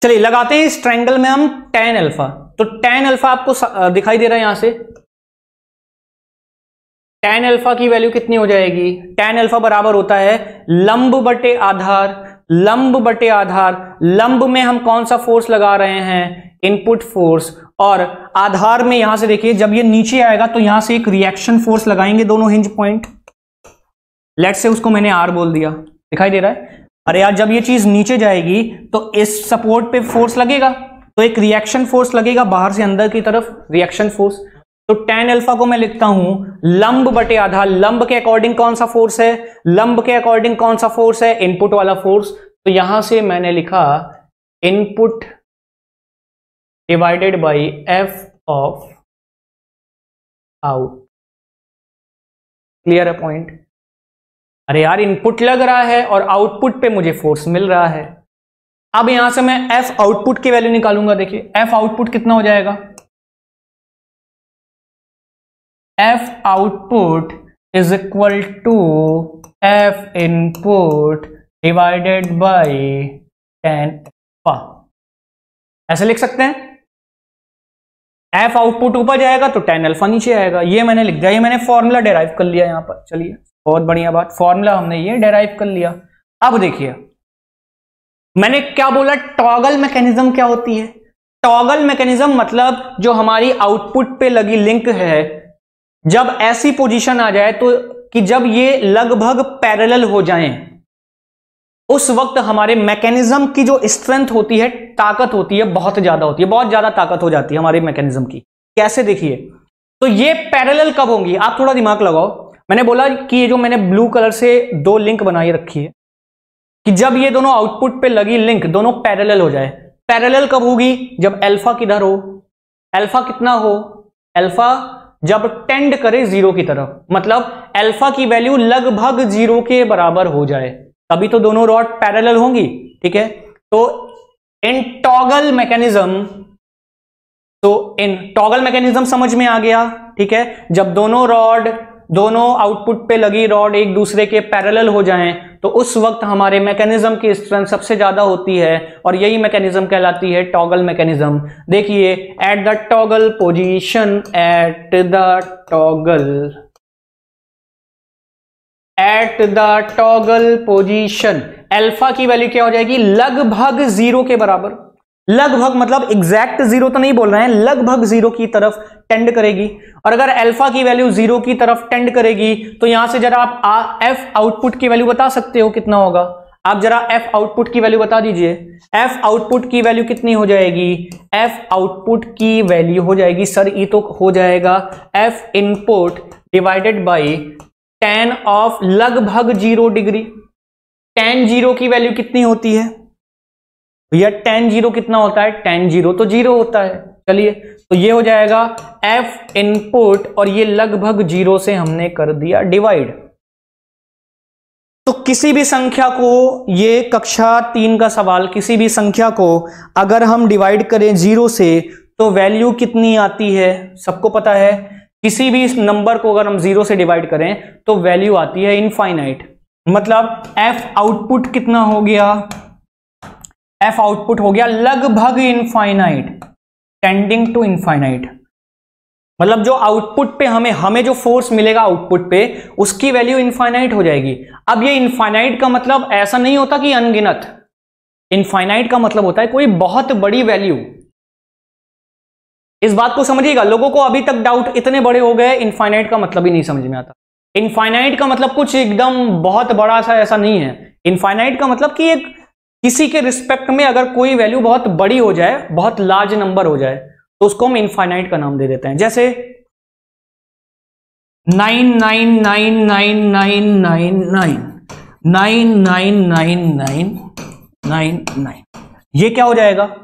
चलिए लगाते हैं इस ट्रायंगल में हम tan अल्फा। तो tan अल्फा आपको दिखाई दे रहा है यहां से, tan अल्फा की वैल्यू कितनी हो जाएगी, tan अल्फा बराबर होता है लंब बटे आधार, लंब बटे आधार। लंब में हम कौन सा फोर्स लगा रहे हैं, इनपुट फोर्स, और आधार में यहां से देखिए जब ये नीचे आएगा तो यहां से एक रिएक्शन फोर्स लगाएंगे दोनों हिंज पॉइंट, लेट से उसको मैंने R बोल दिया, दिखाई दे रहा है। अरे यार जब ये चीज नीचे जाएगी तो इस सपोर्ट पे फोर्स लगेगा, तो एक रिएक्शन फोर्स लगेगा बाहर से अंदर की तरफ, रिएक्शन फोर्स। तो tan अल्फा को मैं लिखता हूं लंब बटे आधार। लंब के अकॉर्डिंग कौन सा फोर्स है, लंब के अकॉर्डिंग कौन सा फोर्स है, इनपुट वाला फोर्स। तो यहां से मैंने लिखा input divided by F of out. Clear है पॉइंट। अरे यार इनपुट लग रहा है और आउटपुट पे मुझे फोर्स मिल रहा है। अब यहां से मैं F आउटपुट की वैल्यू निकालूंगा। देखिए F आउटपुट कितना हो जाएगा, F output is equal to F input divided by tan alpha. ऐसे लिख सकते हैं, F आउटपुट ऊपर जाएगा तो tan अल्फा नीचे आएगा। ये मैंने लिख दिया, ये मैंने फॉर्मूला डेराइव कर लिया यहां पर। चलिए बहुत बढ़िया बात, फॉर्मूला हमने ये डेराइव कर लिया। अब देखिए मैंने क्या बोला, टॉगल मैकेनिज्म क्या होती है। टॉगल मैकेनिज्म मतलब जो हमारी आउटपुट पे लगी लिंक है, जब ऐसी पोजीशन आ जाए तो कि जब ये लगभग पैरेलल हो जाएं, उस वक्त हमारे मैकेनिज्म की जो स्ट्रेंथ होती है, ताकत होती है, बहुत ज्यादा होती है, बहुत ज्यादा ताकत हो जाती है हमारे मैकेनिज्म की। कैसे देखिए, तो ये पैरेलल कब होंगी, आप थोड़ा दिमाग लगाओ। मैंने बोला कि ये जो मैंने ब्लू कलर से दो लिंक बनाई रखी है, कि जब ये दोनों आउटपुट पे लगी लिंक दोनों पैरेलल हो जाए। पैरेलल कब होगी, जब अल्फा किधर हो, अल्फा कितना हो, अल्फा जब टेंड करे जीरो की तरफ, मतलब अल्फा की वैल्यू लगभग जीरो के बराबर हो जाए, तभी तो दोनों रॉड पैरेलल होंगी। ठीक है, तो इन टॉगल मैकेनिज्म, तो इन टॉगल मैकेनिज्म समझ में आ गया। ठीक है, जब दोनों रॉड, दोनों आउटपुट पे लगी रॉड एक दूसरे के पैरेलल हो जाएं, तो उस वक्त हमारे मैकेनिज्म की स्ट्रेंथ सबसे ज्यादा होती है, और यही मैकेनिज्म कहलाती है टॉगल मैकेनिज्म। देखिए, at the toggle position, at the toggle position alpha की वैल्यू क्या हो जाएगी, लगभग जीरो के बराबर। लगभग मतलब एग्जैक्ट जीरो तो नहीं बोल रहे हैं, लगभग जीरो की तरफ टेंड करेगी। और अगर अल्फा की वैल्यू जीरो की तरफ टेंड करेगी, तो यहां से जरा आप एफ आउटपुट की वैल्यू बता सकते हो कितना होगा? आप जरा एफ आउटपुट की वैल्यू बता दीजिए। एफ आउटपुट की वैल्यू कितनी हो जाएगी? एफ आउटपुट की वैल्यू हो जाएगी, सर ये तो हो जाएगा F input divided by tan of लगभग 0 डिग्री। tan 0 की वैल्यू कितनी होती है भैया? tan 0 कितना होता है? tan 0 तो 0 होता है। चलिए, तो ये हो जाएगा f इनपुट, और ये लगभग 0 से हमने कर दिया डिवाइड। तो किसी भी संख्या को, ये कक्षा 3 का सवाल, किसी भी संख्या को अगर हम डिवाइड करें 0 से तो वैल्यू कितनी आती है? सबको पता है, किसी भी नंबर को अगर हम 0 से डिवाइड करें तो वैल्यू आती है इनफाइनाइट। मतलब f आउटपुट कितना हो गया? f आउटपुट हो गया लगभग इनफाइनाइट, टेंडिंग टू इनफाइनाइट। मतलब जो आउटपुट पे हमें जो फोर्स मिलेगा आउटपुट पे, उसकी वैल्यू इनफाइनाइट हो जाएगी। अब ये इनफाइनाइट का मतलब ऐसा नहीं होता कि अनगिनत, इनफाइनाइट का मतलब होता है कोई बहुत बड़ी वैल्यू। इस बात को समझिएगा, लोगों को अभी तक डाउट इतने बड़े हो गए, इनफाइनाइट का मतलब ही नहीं समझ में आता। इनफाइनाइट का मतलब कुछ एकदम बहुत बड़ा सा ऐसा नहीं है। इनफाइनाइट का मतलब कि एक किसी के रिस्पेक्ट में अगर कोई वैल्यू बहुत बड़ी हो जाए, बहुत लार्ज नंबर हो जाए, तो उसको हम इनफाइनाइट का नाम दे देते हैं। जैसे 99999999999, ये क्या हो जाएगा?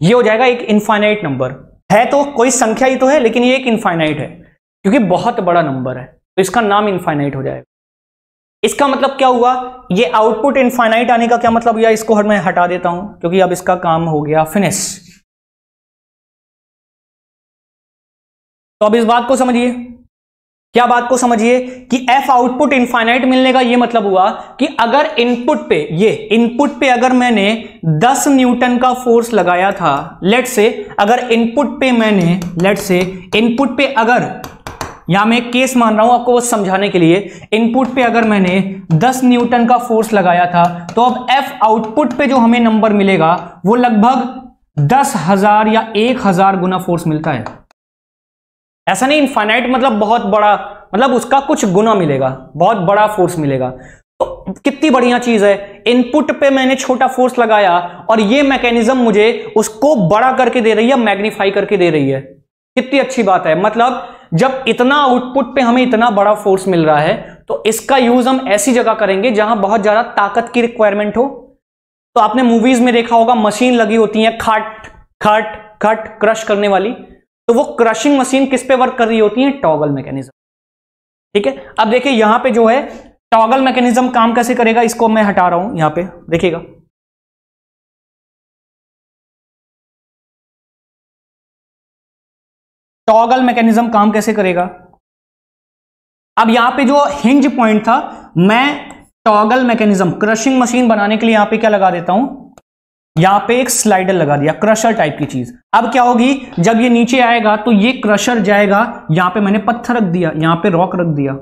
ये हो जाएगा एक इनफाइनाइट नंबर है। तो कोई संख्या ही तो है, लेकिन ये एक इनफाइनाइट है क्योंकि बहुत बड़ा नंबर है, तो इसका नाम इनफाइनाइट हो जाएगा। इसका मतलब क्या हुआ? ये आउटपुट इनफाइनाइट आने का क्या मतलब हुआ? इसको मैं हटा देता हूं क्योंकि अब इसका काम हो गया फिनिश। तो अब इस बात को समझिए, क्या बात को समझिए कि f आउटपुट इनफाइनाइट मिलने का ये मतलब हुआ कि अगर इनपुट पे, ये इनपुट पे अगर मैंने 10 न्यूटन का फोर्स लगाया था, लेट से अगर इनपुट पे मैंने, लेट से इनपुट पे अगर, यहां मैं एक केस मान रहा हूं आपको बस समझाने के लिए, इनपुट पे अगर मैंने 10 न्यूटन का फोर्स लगाया था, तो अब f आउटपुट पे जो हमें नंबर मिलेगा वो लगभग 10,000 या 1,000 गुना फोर्स मिलता है। ऐसा नहीं इनफाइनाइट मतलब बहुत बड़ा, मतलब उसका कुछ गुना मिलेगा, बहुत बड़ा फोर्स मिलेगा। तो कितनी बढ़िया चीज है, इनपुट पे मैंने छोटा फोर्स लगाया और ये मैकेनिज्म मुझे उसको बड़ा करके दे रही है, मैग्नीफाई करके दे रही है। कितनी अच्छी बात है। मतलब जब इतना आउटपुट पे हमें इतना बड़ा फोर्स मिल रहा है, तो इसका यूज हम ऐसी जगह करेंगे जहां बहुत ज्यादा ताकत की रिक्वायरमेंट हो। तो आपने मूवीज में देखा होगा, मशीन लगी होती है खट खट खट क्रश करने वाली, तो वो क्रशिंग मशीन किस पे वर्क कर रही होती है? Toggle mechanism. ठीक है, अब देखिए यहां पे जो है टॉगल मैकेनिज्म काम कैसे करेगा, इसको मैं हटा रहा हूं, यहां पे देखिएगा। टॉगल मैकेनिज्म काम कैसे करेगा? अब यहां पे जो हिंज पॉइंट था, मैं टॉगल मैकेनिज्म क्रशिंग मशीन बनाने के लिए यहां पे क्या लगा देता हूं, यहां पे एक स्लाइडर लगा दिया, क्रशर टाइप की चीज। अब क्या होगी, जब ये नीचे आएगा तो ये क्रशर जाएगा, यहां पे मैंने पत्थर रख दिया, यहां पे रॉक रख दिया।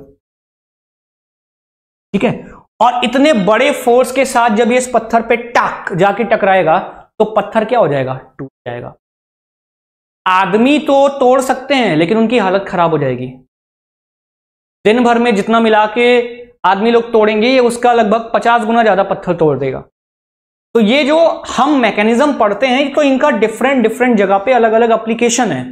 ठीक है, और इतने बड़े फोर्स के साथ जब ये इस पत्थर पे टक जाके टकराएगा तो पत्थर क्या हो जाएगा? टूट जाएगा। आदमी तो तोड़ सकते हैं लेकिन उनकी हालत खराब हो जाएगी। दिन भर में जितना मिला के आदमी लोग तोड़ेंगे, ये उसका लगभग 50 गुना ज्यादा पत्थर तोड़ देगा। तो ये जो हम मैकेनिज्म पढ़ते हैं, तो इनका डिफरेंट जगह पे अलग अलग एप्लीकेशन है।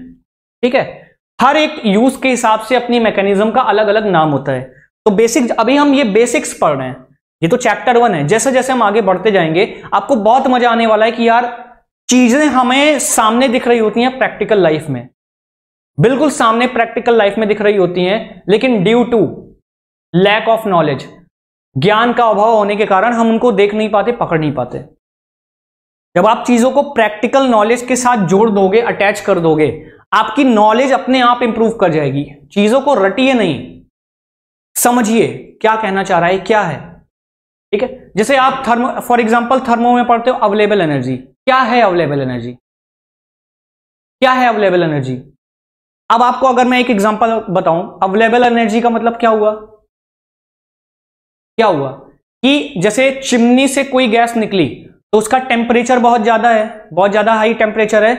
ठीक है, हर एक यूज के हिसाब से अपनी मैकेनिज्म का अलग अलग नाम होता है। तो बेसिक, अभी हम ये बेसिक्स पढ़ रहे हैं, ये तो चैप्टर 1 है। जैसे जैसे हम आगे बढ़ते जाएंगे आपको बहुत मजा आने वाला है कि यार चीजें हमें सामने दिख रही होती हैं प्रैक्टिकल लाइफ में, बिल्कुल सामने प्रैक्टिकल लाइफ में दिख रही होती हैं, लेकिन due to lack of knowledge, ज्ञान का अभाव होने के कारण हम उनको देख नहीं पाते, पकड़ नहीं पाते। जब आप चीजों को प्रैक्टिकल नॉलेज के साथ जोड़ दोगे, अटैच कर दोगे, आपकी नॉलेज अपने आप इंप्रूव कर जाएगी। चीजों को रटिए नहीं, समझिए क्या कहना चाह रहा है, क्या है। ठीक है, जैसे आप फॉर एग्जांपल थर्मो में पढ़ते हो अवेलेबल एनर्जी। क्या है अवेलेबल एनर्जी? क्या है अवेलेबल एनर्जी? अब आपको अगर मैं एक एग्जांपल बताऊं, अवेलेबल एनर्जी का मतलब क्या हुआ? क्या हुआ कि जैसे चिमनी से कोई गैस निकली तो उसका टेम्परेचर बहुत ज्यादा है, बहुत ज्यादा हाई टेम्परेचर है,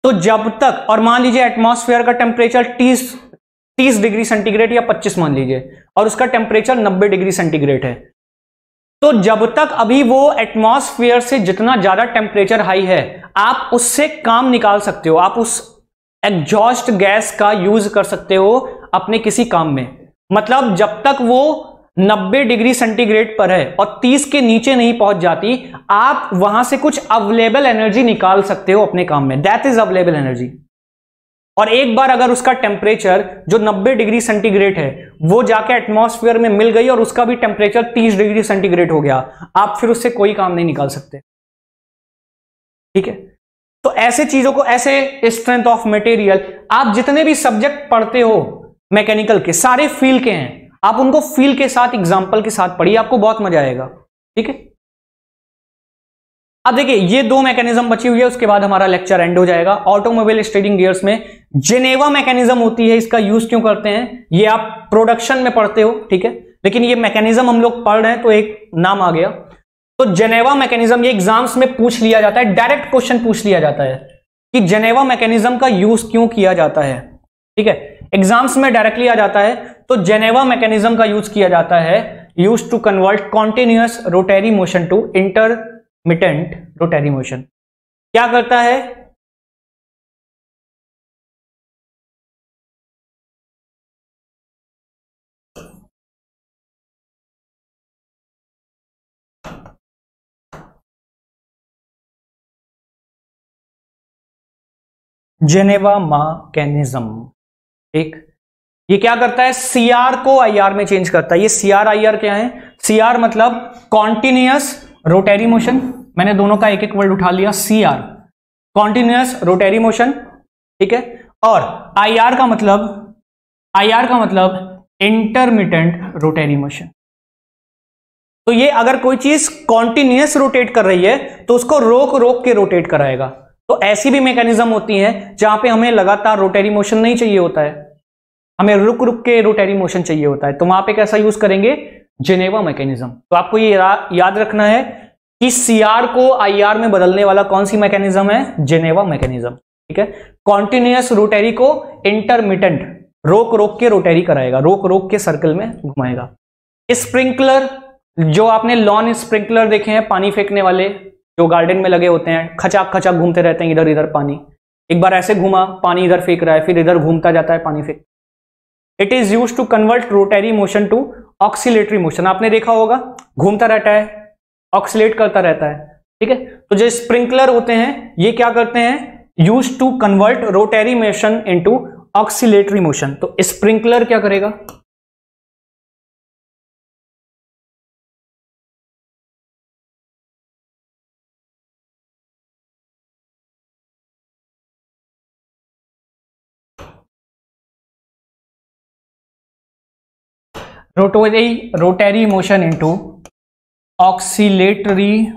तो जब तक, और मान लीजिए एटमॉस्फेयर का टेम्परेचर 30 डिग्री सेंटीग्रेड या 25 मान लीजिए, और उसका टेम्परेचर 90 डिग्री सेंटीग्रेड है, तो जब तक अभी वो एटमॉस्फेयर से जितना ज्यादा टेम्परेचर हाई है, आप उससे काम निकाल सकते हो, आप उस एग्जॉस्ट गैस का यूज कर सकते हो अपने किसी काम में। मतलब जब तक वो 90 डिग्री सेंटीग्रेड पर है और 30 के नीचे नहीं पहुंच जाती, आप वहां से कुछ अवेलेबल एनर्जी निकाल सकते हो अपने काम में, दैट इज अवेलेबल एनर्जी। और एक बार अगर उसका टेम्परेचर जो 90 डिग्री सेंटीग्रेड है वो जाके एटमॉस्फेयर में मिल गई और उसका भी टेम्परेचर 30 डिग्री सेंटीग्रेड हो गया, आप फिर उससे कोई काम नहीं निकाल सकते। ठीक है, तो ऐसे चीजों को, ऐसे स्ट्रेंथ ऑफ मटेरियल, आप जितने भी सब्जेक्ट पढ़ते हो मैकेनिकल के, सारे फील के हैं, आप उनको फील के साथ, एग्जाम्पल के साथ पढ़िए, आपको बहुत मजा आएगा। ठीक है, अब देखिए ये दो मैकेनिज्म बची हुई है, उसके बाद हमारा लेक्चर एंड हो जाएगा। ऑटोमोबाइल स्टीयरिंग गियर्स में जेनेवा मैकेनिज्म होती है, इसका यूज क्यों करते हैं ये आप प्रोडक्शन में पढ़ते हो। ठीक है, लेकिन ये मैकेनिज्म हम लोग पढ़ रहे हैं तो एक नाम आ गया। तो जेनेवा मैकेनिज्म ये एग्जाम्स में पूछ लिया जाता है, डायरेक्ट क्वेश्चन पूछ लिया जाता है कि जेनेवा मैकेनिज्म का यूज क्यों किया जाता है। ठीक है, एग्जाम्स में डायरेक्टली आ जाता है। तो जेनेवा मैकेनिज्म का यूज किया जाता है, use to convert continuous rotary motion to intermittent rotary motion. क्या करता है? जेनेवा मैकेनिज्म, एक ये क्या करता है, सीआर को आईआर में चेंज करता है। ये सीआर आईआर क्या है? सीआर मतलब कॉन्टिन्यूअस रोटरी मोशन, मैंने दोनों का एक एक वर्ड उठा लिया, सीआर कॉन्टिन्यूअस रोटरी मोशन। ठीक है, और आईआर का मतलब इंटरमिटेंट रोटरी मोशन। तो ये अगर कोई चीज कॉन्टिन्यूअस रोटेट कर रही है तो उसको रोक रोक के रोटेट कराएगा। तो ऐसी भी मैकेनिज्म होती है जहां पे हमें लगातार रोटरी मोशन नहीं चाहिए होता है, हमें रुक रुक के रोटरी मोशन चाहिए होता है, तो वहां पे कैसा यूज करेंगे? Geneva mechanism. तो आपको ये याद रखना है कि सीआर को आईआर में बदलने वाला कौन सी मैकेनिज्म है? Geneva mechanism. ठीक है, कॉन्टिन्यूअस रोटरी को इंटरमिटेंट, रोक रोक के रोटरी कराएगा, रोक रोक के सर्कल में घुमाएगा। स्प्रिंकलर, जो आपने लॉन स्प्रिंकलर देखे हैं, पानी फेंकने वाले जो गार्डन में लगे होते हैं, खचाक खचाक घूमते रहते हैं इधर इधर पानी, एक बार ऐसे घूमा, पानी इधर फेंक रहा है, फिर इधर घूमता जाता है, पानी फेंक। It is use to convert rotary motion to oscillatory motion. आपने देखा होगा, घूमता रहता है, ऑक्सीलेट करता रहता है। ठीक है, तो जो स्प्रिंकलर होते हैं ये क्या करते हैं? Use to convert rotary motion into oscillatory motion. तो स्प्रिंकलर क्या करेगा? Rotary motion into oscillatory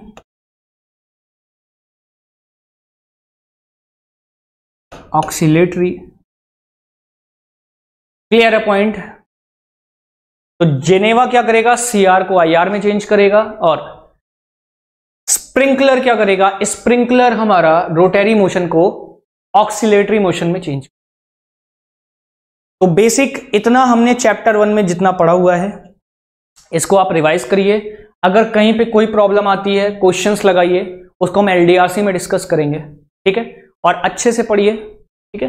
clear है पॉइंट? तो जेनेवा क्या करेगा? सीआर को आईआर में चेंज करेगा, और स्प्रिंकलर क्या करेगा? स्प्रिंकलर हमारा रोटरी मोशन को ऑक्सीलेटरी मोशन में चेंज। तो बेसिक इतना हमने चैप्टर 1 में जितना पढ़ा हुआ है इसको आप रिवाइज करिए। अगर कहीं पे कोई प्रॉब्लम आती है, क्वेश्चंस लगाइए, उसको हम एलडीआरसी में डिस्कस करेंगे। ठीक है, और अच्छे से पढ़िए। ठीक है,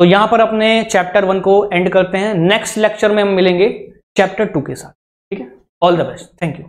तो यहां पर अपने चैप्टर 1 को एंड करते हैं। नेक्स्ट लेक्चर में हम मिलेंगे चैप्टर 2 के साथ। ठीक है, all the best, thank you.